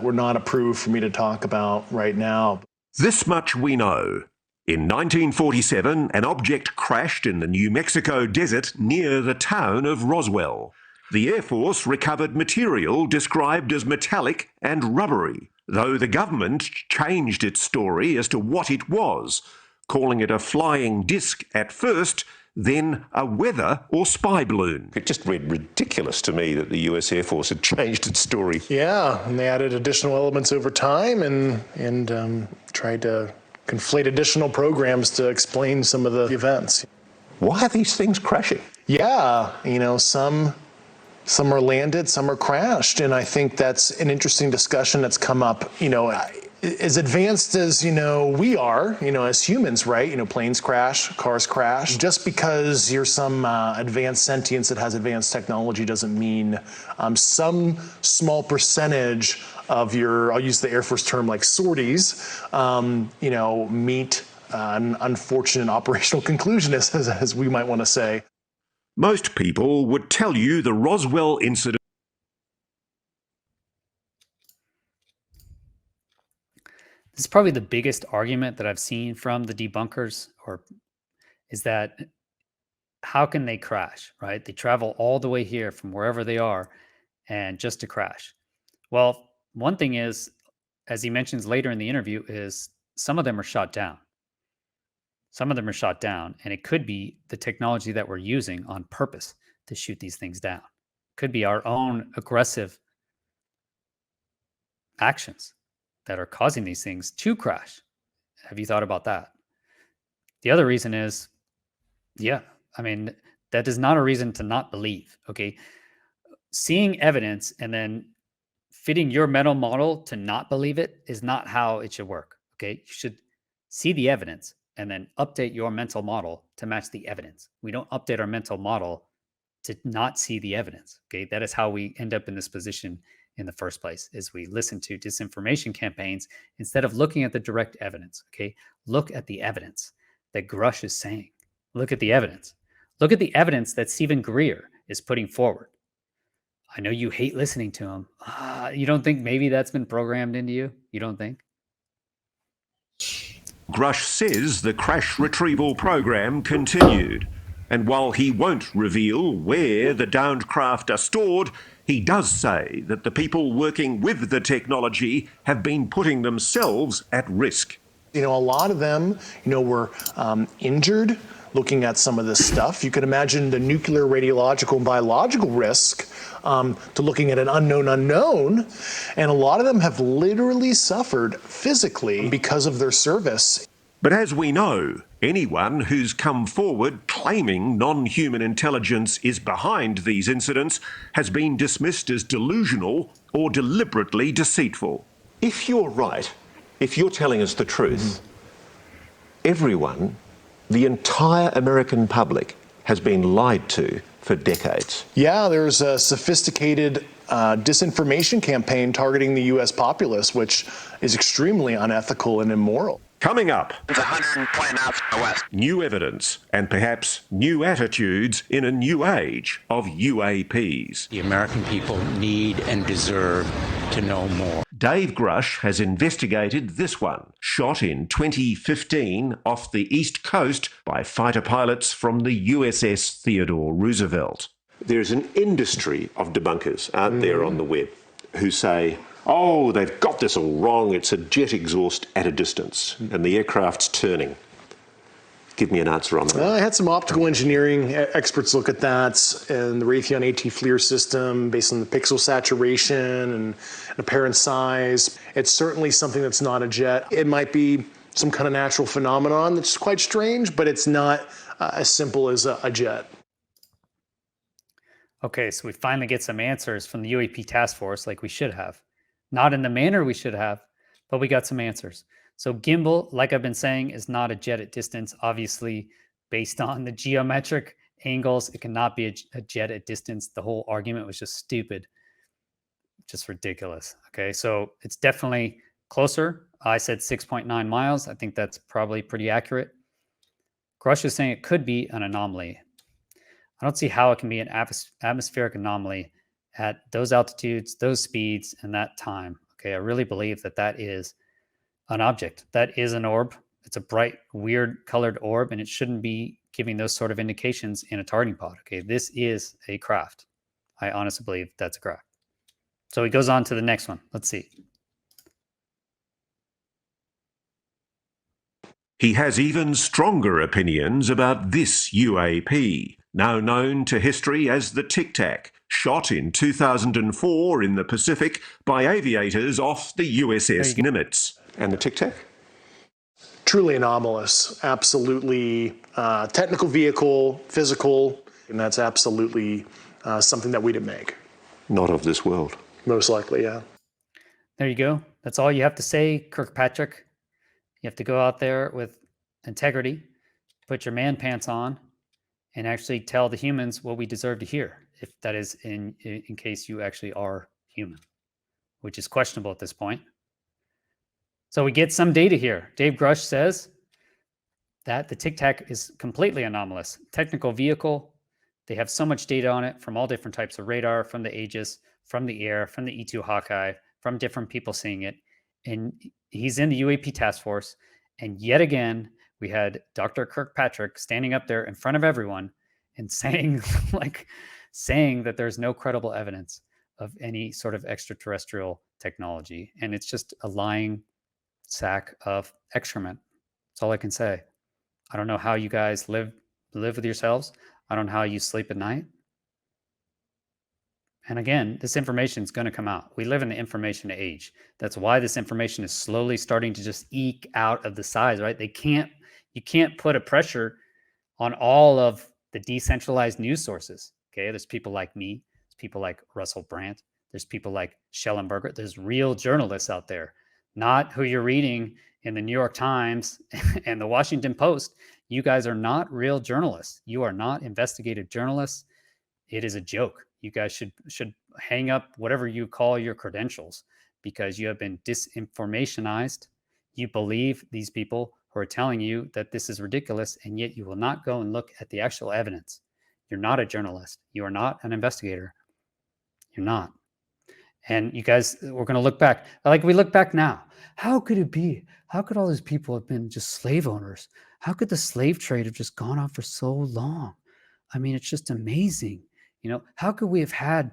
Were not approved for me to talk about right now. This much we know. In 1947, an object crashed in the New Mexico desert near the town of Roswell. The Air Force recovered material described as metallic and rubbery, though the government changed its story as to what it was, calling it a flying disc at first, then a weather or spy balloon. It just read ridiculous to me that the US Air Force had changed its story. Yeah, and they added additional elements over time and tried to conflate additional programs to explain some of the events. Why are these things crashing? Yeah, some are landed, some are crashed, and I think that's an interesting discussion that's come up, as advanced as, we are, as humans, right? Planes crash, cars crash. Just because you're some advanced sentience that has advanced technology doesn't mean some small percentage of your, I'll use the Air Force term like sorties, meet an unfortunate operational conclusion, as we might want to say. Most people would tell you the Roswell incident. This is probably the biggest argument that I've seen from the debunkers, is that how can they crash, right? They travel all the way here from wherever they are and just to crash. Well, one thing is, as he mentions later in the interview, is some of them are shot down. Some of them are shot down, and it could be the technology that we're using on purpose to shoot these things down. It could be our own aggressive actions that are causing these things to crash. Have you thought about that? The other reason is, that is not a reason to not believe, okay? Seeing evidence and then fitting your mental model to not believe it is not how it should work, okay? You should see the evidence and then update your mental model to match the evidence. We don't update our mental model to not see the evidence, okay? That is how we end up in this position in the first place, is we listen to disinformation campaigns instead of looking at the direct evidence, okay? Look at the evidence that Grusch is saying. Look at the evidence. Look at the evidence that Stephen Greer is putting forward. I know you hate listening to him. You don't think maybe that's been programmed into you? You don't think? Grusch says the crash retrieval program continued, and while he won't reveal where the downed craft are stored, he does say that the people working with the technology have been putting themselves at risk. A lot of them, were injured looking at some of this stuff. You could imagine the nuclear, radiological, and biological risk to looking at an unknown. And a lot of them have literally suffered physically because of their service. But as we know, anyone who's come forward claiming non-human intelligence is behind these incidents has been dismissed as delusional or deliberately deceitful. If you're right, if you're telling us the truth, everyone, the entire American public, has been lied to for decades. Yeah, there's a sophisticated disinformation campaign targeting the U.S. populace, which is extremely unethical and immoral. Coming up, It's 120 miles to the west. new evidence and perhaps new attitudes in a new age of UAPs. The American people need and deserve to know more. Dave Grusch has investigated this one, shot in 2015 off the East Coast by fighter pilots from the USS Theodore Roosevelt. There's an industry of debunkers out there on the web who say, oh, they've got this all wrong, it's a jet exhaust at a distance, and the aircraft's turning. Give me an answer on that. I had some optical engineering experts look at that, and the Raytheon AT FLIR system based on the pixel saturation and apparent size. It's certainly something that's not a jet. It might be some kind of natural phenomenon that's quite strange, but it's not as simple as a jet. Okay, so we finally get some answers from the UAP task force like we should have. Not in the manner we should have, but we got some answers. So gimbal, like I've been saying, is not a jet at distance. Obviously, based on the geometric angles, it cannot be a jet at distance. The whole argument was just stupid, just ridiculous. Okay, so it's definitely closer. I said 6.9 miles. I think that's probably pretty accurate. Grusch is saying it could be an anomaly. I don't see how it can be an atmospheric anomaly at those altitudes, those speeds, and that time. Okay, I really believe that that is an object. That is an orb. It's a bright, weird colored orb, and it shouldn't be giving those sort of indications in a targeting pod. Okay, this is a craft. I honestly believe that's a craft. So he goes on to the next one. Let's see. He has even stronger opinions about this UAP, now known to history as the Tic Tac, shot in 2004 in the Pacific by aviators off the USS Nimitz. And the Tic Tac? Truly anomalous, absolutely technical vehicle, physical, and that's absolutely something that we didn't make. Not of this world. Most likely, yeah. There you go. That's all you have to say, Kirkpatrick. You have to go out there with integrity, put your man pants on, and actually tell the humans what we deserve to hear, if that is in case you actually are human, which is questionable at this point. So we get some data here. Dave Grusch says that the Tic Tac is completely anomalous. Technical vehicle. They have so much data on it from all different types of radar, from the Aegis, from the air, from the E2 Hawkeye, from different people seeing it. And he's in the UAP task force. And yet again, we had Dr. Kirkpatrick standing up there in front of everyone and saying, saying that there's no credible evidence of any sort of extraterrestrial technology. And it's just a lying sack of excrement. That's all I can say. I don't know how you guys live with yourselves. I don't know how you sleep at night. And again, this information is going to come out. We live in the information age. That's why this information is slowly starting to just eke out of the size, right? You can't put a pressure on all of the decentralized news sources. Okay, there's people like me, there's people like Russell Brandt, there's people like Schellenberger, there's real journalists out there, not who you're reading in the New York Times and the Washington Post. You guys are not real journalists. You are not investigative journalists. It is a joke. You guys should hang up whatever you call your credentials, because you have been disinformationized. You believe these people who are telling you that this is ridiculous, and yet you will not go and look at the actual evidence. You're not a journalist. You are not an investigator. You're not. And you guys, we're going to look back. Like we look back now. How could it be? How could all these people have been just slave owners? How could the slave trade have just gone on for so long? I mean, it's just amazing. You know, how could we have had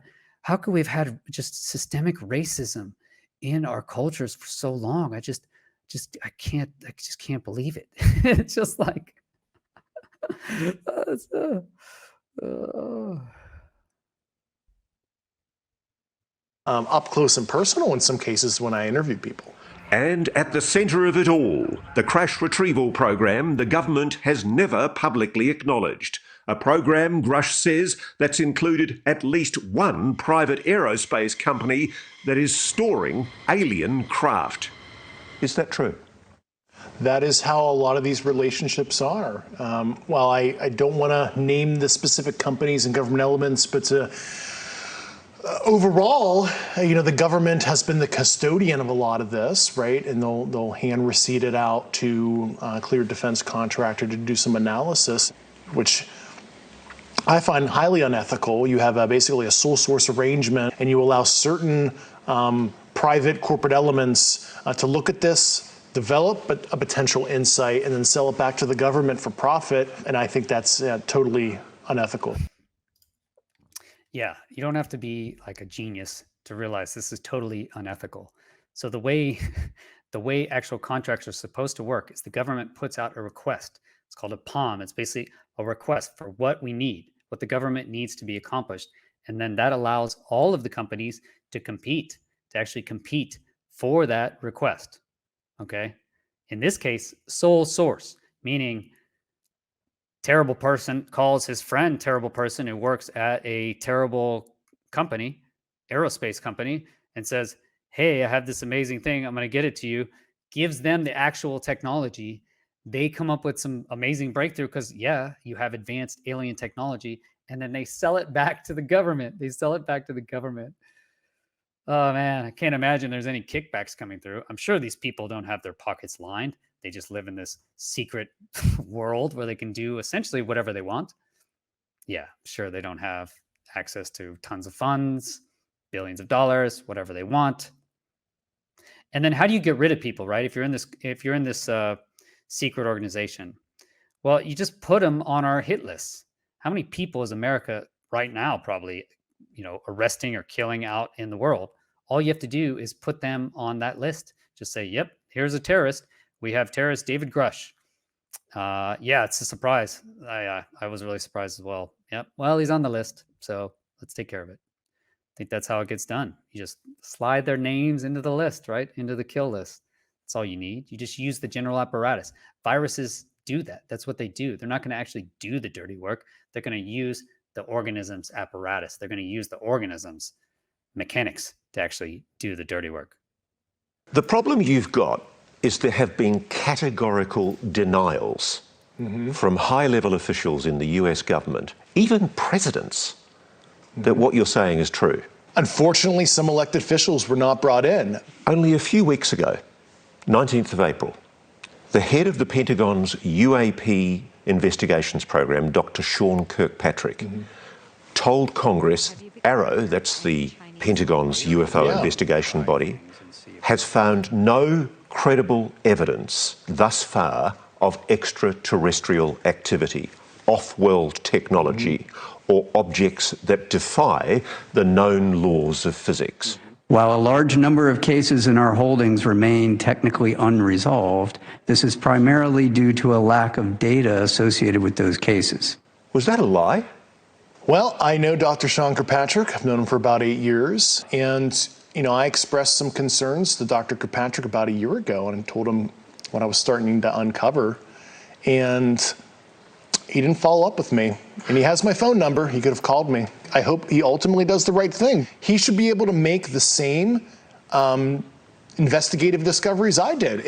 just systemic racism in our cultures for so long? I just can't believe it. It's just like, up close and personal in some cases when I interview people. And at the centre of it all, the crash retrieval program the government has never publicly acknowledged. A program, Grusch says, that's included at least one private aerospace company that is storing alien craft. Is that true? That is how a lot of these relationships are. While I don't want to name the specific companies and government elements, but overall, the government has been the custodian of a lot of this, right? And they'll hand receipt it out to a cleared defense contractor to do some analysis, which I find highly unethical. You have basically a sole source arrangement, and you allow certain private corporate elements to look at this, develop a potential insight, and then sell it back to the government for profit. And I think that's totally unethical. Yeah, you don't have to be like a genius to realize this is totally unethical. So the way the way actual contracts are supposed to work is the government puts out a request. It's called a POM. It's basically a request for what we need, what the government needs to be accomplished. And then that allows all of the companies to compete, to actually compete for that request. Okay. In this case, sole source, meaning terrible person calls his friend terrible person who works at a terrible company, aerospace company, and says, hey, I have this amazing thing. I'm going to get it to you. Gives them the actual technology. They come up with some amazing breakthrough because, yeah, you have advanced alien technology. And then they sell it back to the government. They sell it back to the government. Oh, man, I can't imagine there's any kickbacks coming through. I'm sure these people don't have their pockets lined. They just live in this secret world where they can do essentially whatever they want. Yeah, sure, they don't have access to tons of funds, billions of dollars, whatever they want. And then how do you get rid of people, right? If you're in this secret organization, well, you just put them on our hit lists. How many people is America right now probably, arresting or killing out in the world? All you have to do is put them on that list. Just say, yep, here's a terrorist. We have terrorist David Grusch. Yeah, it's a surprise. I was really surprised as well. Yep. Well, he's on the list, so let's take care of it. I think that's how it gets done. You just slide their names into the list, right? Into the kill list. That's all you need. You just use the general apparatus. Viruses do that. That's what they do. They're not going to actually do the dirty work. They're going to use the organism's apparatus. They're going to use the organism's mechanics to actually do the dirty work. The problem you've got is there have been categorical denials from high-level officials in the US government, even presidents, that what you're saying is true. Unfortunately, some elected officials were not brought in. Only a few weeks ago, 19th of April, the head of the Pentagon's UAP investigations program, Dr. Sean Kirkpatrick, told Congress AARO, that's the Pentagon's UFO investigation body, has found no credible evidence thus far of extraterrestrial activity, off-world technology, or objects that defy the known laws of physics. While a large number of cases in our holdings remain technically unresolved, this is primarily due to a lack of data associated with those cases. Was that a lie? Well, I know Dr. Sean Kirkpatrick. I've known him for about 8 years. And, I expressed some concerns to Dr. Kirkpatrick about a year ago and told him what I was starting to uncover. And he didn't follow up with me. And he has my phone number. He could have called me. I hope he ultimately does the right thing. He should be able to make the same investigative discoveries I did.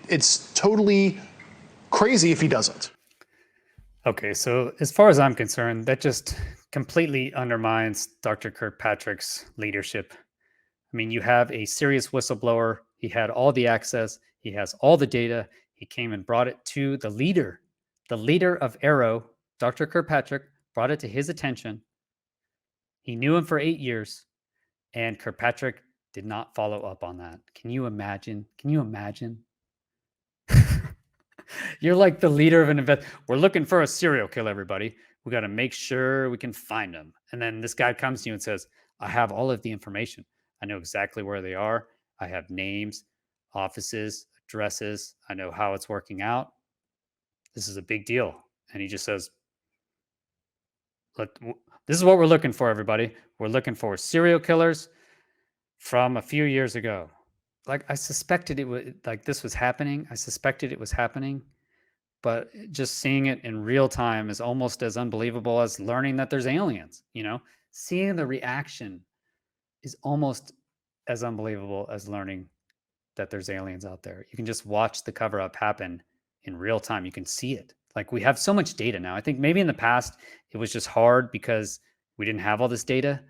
It's totally crazy if he doesn't. Okay, so as far as I'm concerned, that just completely undermines Dr. Kirkpatrick's leadership. I mean, you have a serious whistleblower. He had all the access. He has all the data. He came and brought it to the leader of AARO, Dr. Kirkpatrick, brought it to his attention. He knew him for 8 years, and Kirkpatrick did not follow up on that. Can you imagine? You're like the leader of an event. We're looking for a serial killer, everybody. We got to make sure we can find him. And then this guy comes to you and says, I have all of the information. I know exactly where they are. I have names, offices, addresses. I know how it's working out. This is a big deal. And he just says, this is what we're looking for, everybody. We're looking for serial killers from a few years ago. Like, I suspected it was like this was happening. I suspected it was happening, but just seeing it in real time is almost as unbelievable as learning that there's aliens. Seeing the reaction is almost as unbelievable as learning that there's aliens out there. You can just watch the cover up happen in real time. You can see it. Like, we have so much data now. I think maybe in the past it was just hard because we didn't have all this data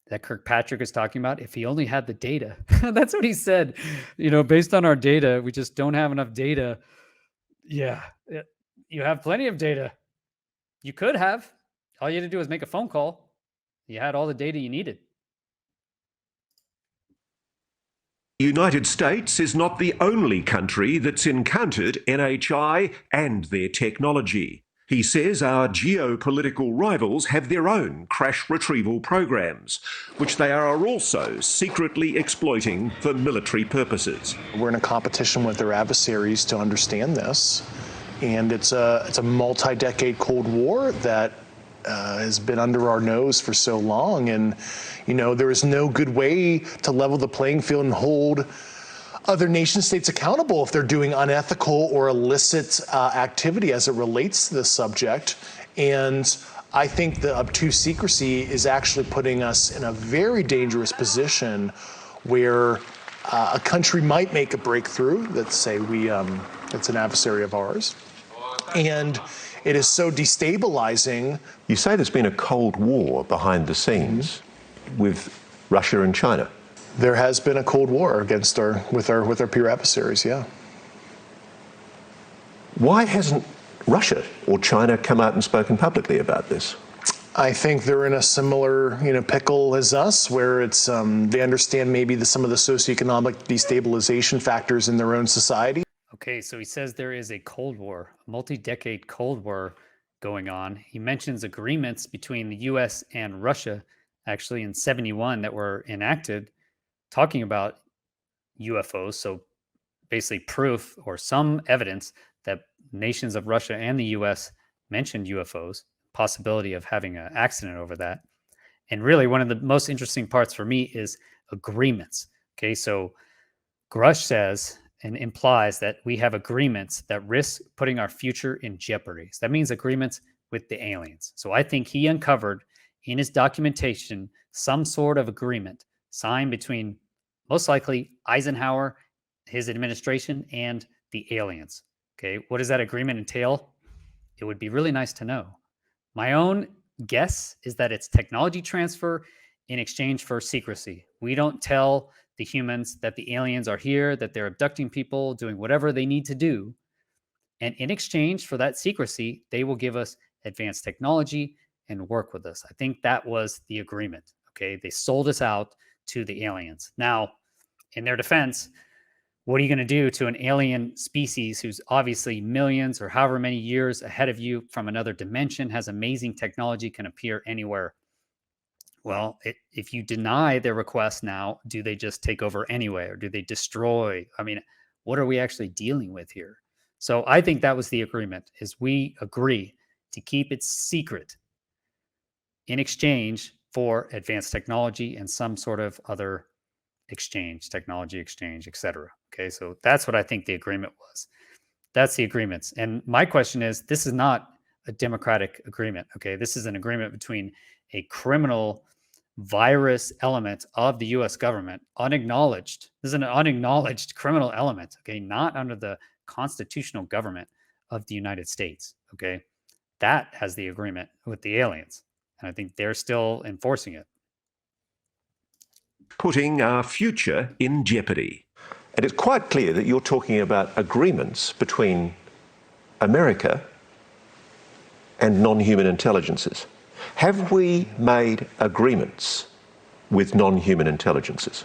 that Kirkpatrick is talking about. If he only had the data, that's what he said. Based on our data, we just don't have enough data. Yeah, you have plenty of data. You could have. All you had to do was make a phone call. You had all the data you needed. The United States is not the only country that's encountered NHI and their technology. He says our geopolitical rivals have their own crash retrieval programs, which they are also secretly exploiting for military purposes. We're in a competition with their adversaries to understand this, and it's a multi-decade Cold War that has been under our nose for so long, and there is no good way to level the playing field and hold other nation states accountable if they're doing unethical or illicit activity as it relates to this subject. And I think the obtuse secrecy is actually putting us in a very dangerous position where a country might make a breakthrough that say it's an adversary of ours. And it is so destabilizing. You say there's been a Cold War behind the scenes with Russia and China. There has been a Cold War with our peer adversaries, yeah. Why hasn't Russia or China come out and spoken publicly about this? I think they're in a similar, pickle as us, where it's they understand maybe some of the socioeconomic destabilization factors in their own society. Okay, so he says there is a Cold War, a multi-decade Cold War going on. He mentions agreements between the U.S. and Russia, actually in '71, that were enacted, talking about UFOs. So basically proof or some evidence that nations of Russia and the US mentioned UFOs, possibility of having an accident over that. And really one of the most interesting parts for me is agreements. Okay, so Grusch says and implies that we have agreements that risk putting our future in jeopardy. So that means agreements with the aliens. So I think he uncovered in his documentation some sort of agreement signed between most likely Eisenhower, his administration, and the aliens. Okay, what does that agreement entail? It would be really nice to know. My own guess is that it's technology transfer in exchange for secrecy. We don't tell the humans that the aliens are here, that they're abducting people, doing whatever they need to do. And in exchange for that secrecy, they will give us advanced technology and work with us. I think that was the agreement. Okay, they sold us out to the aliens. Now, in their defense, what are you going to do to an alien species who's obviously millions or however many years ahead of you from another dimension, has amazing technology, can appear anywhere? Well, if you deny their request now, do they just take over anyway, or do they destroy? I mean, what are we actually dealing with here? So I think that was the agreement, is we agree to keep it secret in exchange for advanced technology and some sort of other exchange, technology exchange, etc. Okay, so that's what I think the agreement was. That's the agreements. And my question is, this is not a democratic agreement. Okay, this is an agreement between a criminal virus element of the US government, unacknowledged. This is an unacknowledged criminal element, okay, not under the constitutional government of the United States. Okay, that has the agreement with the aliens. And I think they're still enforcing it. Putting our future in jeopardy. And it's quite clear that you're talking about agreements between America and non-human intelligences. Have we made agreements with non-human intelligences?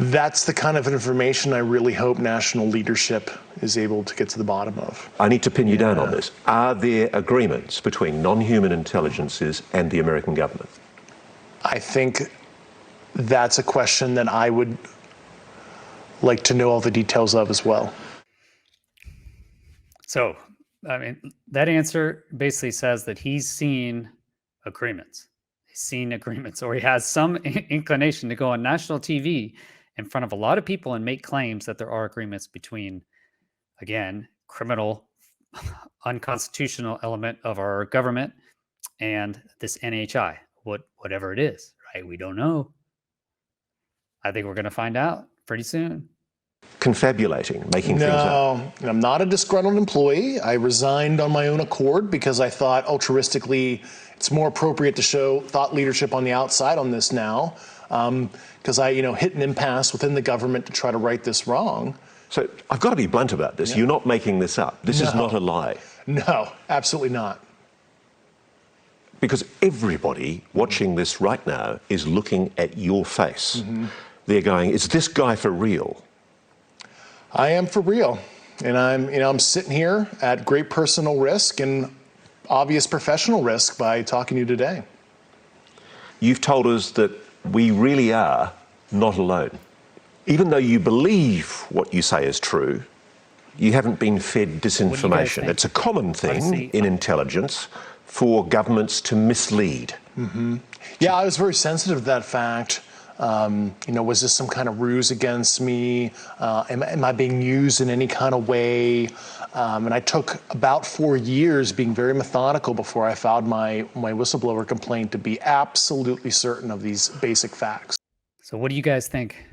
That's the kind of information I really hope national leadership is able to get to the bottom of. I need to pin you down on this. Are there agreements between non-human intelligences and the American government? I think that's a question that I would like to know all the details of as well. So, I mean, that answer basically says that he's seen agreements. He's seen agreements, or he has some inclination to go on national TV in front of a lot of people and make claims that there are agreements between, again, criminal, unconstitutional element of our government and this NHI, whatever it is, right? We don't know. I think we're going to find out pretty soon. Confabulating, making things up. No, I'm not a disgruntled employee. I resigned on my own accord because I thought altruistically it's more appropriate to show thought leadership on the outside on this now, because I hit an impasse within the government to try to right this wrong. So I've got to be blunt about this. You're not making this up. This is not a lie. No, absolutely not. Because everybody watching this right now is looking at your face. they're going, is this guy for real? I am for real. And I'm sitting here at great personal risk and obvious professional risk by talking to you today. You've told us that we really are not alone. Even though you believe what you say is true, you haven't been fed disinformation. It's a common thing in intelligence for governments to mislead. Yeah, I was very sensitive to that fact. Was this some kind of ruse against me? Am I being used in any kind of way? And I took about 4 years being very methodical before I filed my whistleblower complaint to be absolutely certain of these basic facts. So what do you guys think?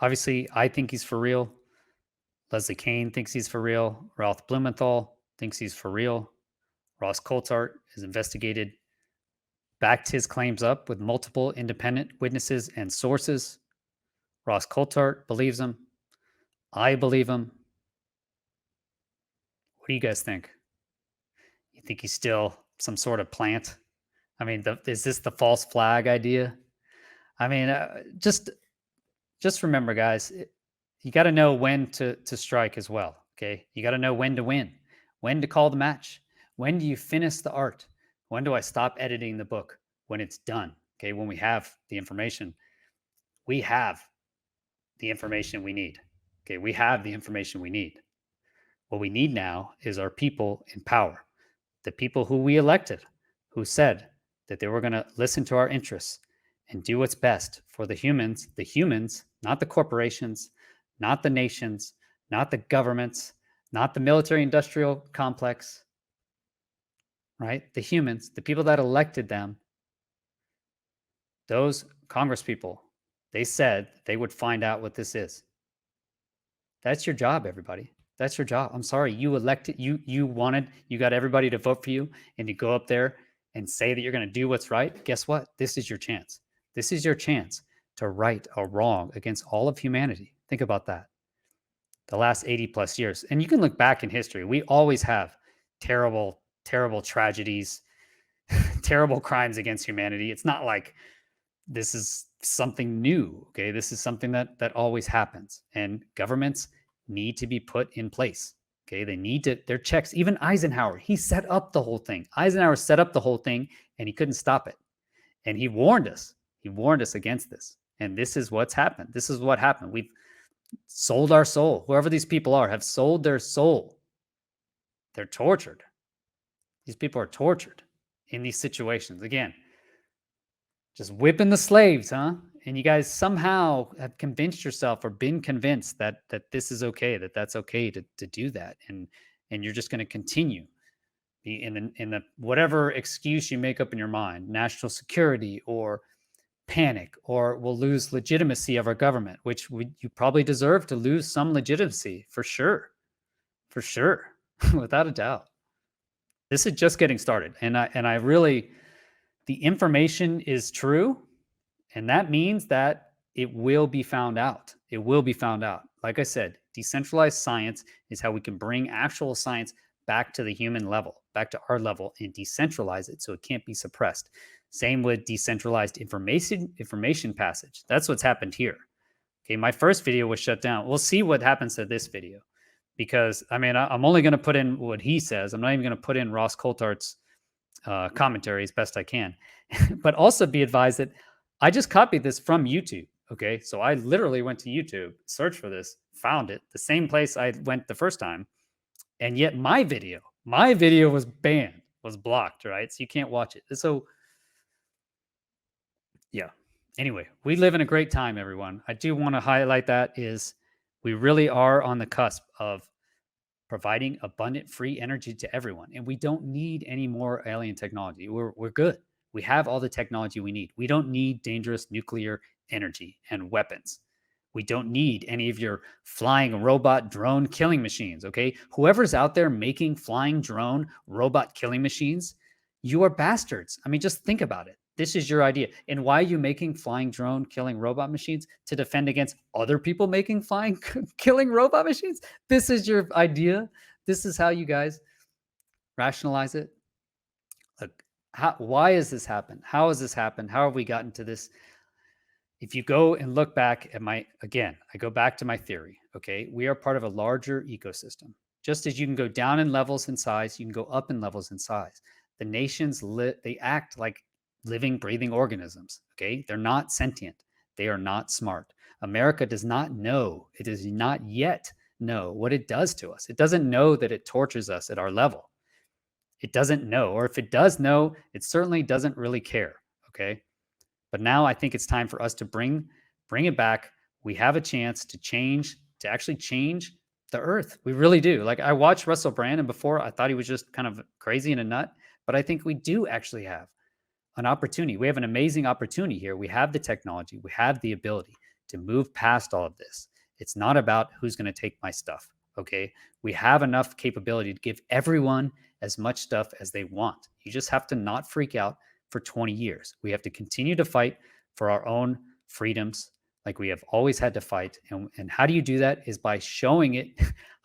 Obviously, I think he's for real. Leslie Kean thinks he's for real. Ralph Blumenthal thinks he's for real. Ross Coulthart has investigated, backed his claims up with multiple independent witnesses and sources. Ross Coulthart believes him. I believe him. What do you guys think? You think he's still some sort of plant? I mean, is this the false flag idea? I mean, just remember, guys, you got to know when to strike as well, okay? You got to know when to win, when to call the match. When do you finish the art? When do I stop editing the book? When it's done, okay? When we have the information. We have the information we need, okay? We have the information we need. What we need now is our people in power, the people who we elected, who said that they were going to listen to our interests and do what's best for the humans, not the corporations, not the nations, not the governments, not the military-industrial complex, right? The humans, the people that elected them, those Congress people, they said they would find out what this is. That's your job, everybody. That's your job. I'm sorry, you elected, you got everybody to vote for you, and you go up there and say that you're going to do what's right. Guess what? This is your chance. This is your chance to right a wrong against all of humanity. Think about that. The last 80 plus years. And you can look back in history. We always have terrible, terrible tragedies, terrible crimes against humanity. It's not like this is something new, okay? This is something that always happens. And governments need to be put in place, okay? They need to, their checks. Even Eisenhower, he set up the whole thing. Eisenhower set up the whole thing, and he couldn't stop it. And he warned us. He warned us against this. And this is what's happened. This is what happened. We've sold our soul. Whoever these people are have sold their soul. They're tortured. These people are tortured in these situations. Again, just whipping the slaves, huh? And you guys somehow have convinced yourself or been convinced that this is okay, that's okay to do that. And you're just going to continue in the whatever excuse you make up in your mind, national security or panic, or we'll lose legitimacy of our government, which you probably deserve to lose some legitimacy for sure, without a doubt. This is just getting started, and I really, the information is true, and that means that it will be found out. It will be found out. Like I said, decentralized science is how we can bring actual science back to the human level, back to our level, and decentralize it so it can't be suppressed. Same with decentralized information passage. That's what's happened here. Okay, my first video was shut down. We'll see what happens to this video, because I mean, I'm only going to put in what he says. I'm not even going to put in Ross Coulthart's commentary as best I can. But also be advised that I just copied this from YouTube. Okay, so I literally went to YouTube, searched for this, found it, the same place I went the first time, and yet my video was banned, was blocked, right? So you can't watch it. So yeah. Anyway, we live in a great time, everyone. I do want to highlight that is we really are on the cusp of providing abundant free energy to everyone. And we don't need any more alien technology. We're good. We have all the technology we need. We don't need dangerous nuclear energy and weapons. We don't need any of your flying robot drone killing machines, okay? Whoever's out there making flying drone robot killing machines, you are bastards. I mean, just think about it. This is your idea. And why are you making flying drone killing robot machines? To defend against other people making flying killing robot machines? This is your idea? This is how you guys rationalize it? Look, why has this happened? How has this happened? How have we gotten to this if you go and look back at I go back to my theory, okay? We are part of a larger ecosystem. Just as you can go down in levels in size, you can go up in levels in size. The nations, they act like living, breathing organisms, okay? They're not sentient. They are not smart. America does not know, it does not yet know what it does to us. It doesn't know that it tortures us at our level. It doesn't know, or if it does know, it certainly doesn't really care, okay? But now I think it's time for us to bring it back. We have a chance to actually change the earth. We really do. Like, I watched Russell Brand, and before I thought he was just kind of crazy and a nut, but I think we do actually have an opportunity. We have an amazing opportunity here. We have the technology. We have the ability to move past all of this. It's not about who's going to take my stuff, okay? We have enough capability to give everyone as much stuff as they want. You just have to not freak out for 20 years. We have to continue to fight for our own freedoms like we have always had to fight. And how do you do that? Is by showing it,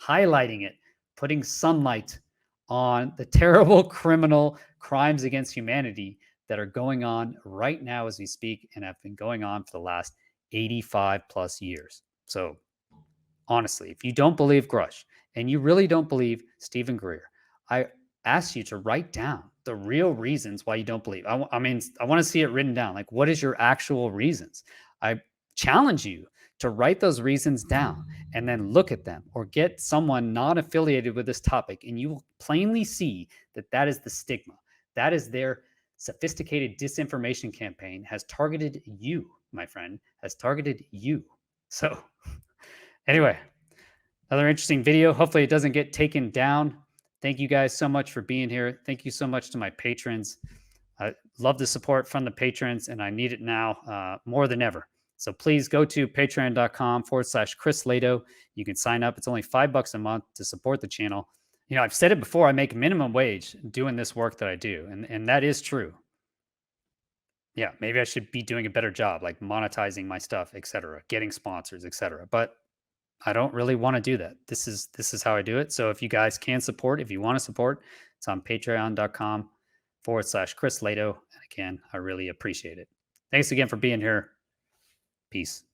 highlighting it, putting sunlight on the terrible criminal crimes against humanity that are going on right now as we speak and have been going on for the last 85 plus years. So honestly, if you don't believe Grusch and you really don't believe Stephen Greer, I ask you to write down the real reasons why you don't believe. I want to see it written down. Like, what is your actual reasons? I challenge you to write those reasons down and then look at them, or get someone not affiliated with this topic, and you will plainly see that that is the stigma. That is their sophisticated disinformation campaign has targeted you, my friend, has targeted you. So anyway, another interesting video. Hopefully it doesn't get taken down. Thank you guys so much for being here. Thank you so much to my patrons. I love the support from the patrons, and I need it now more than ever. So please go to patreon.com/Chris Lehto. You can sign up. It's only $5 a month to support the channel. You know, I've said it before, I make minimum wage doing this work that I do. And that is true. Yeah, maybe I should be doing a better job, like monetizing my stuff, etc., getting sponsors, etc. But I don't really want to do that. This is how I do it. So if you guys can support, if you want to support, it's on patreon.com/Chris Lehto. And again, I really appreciate it. Thanks again for being here. Peace.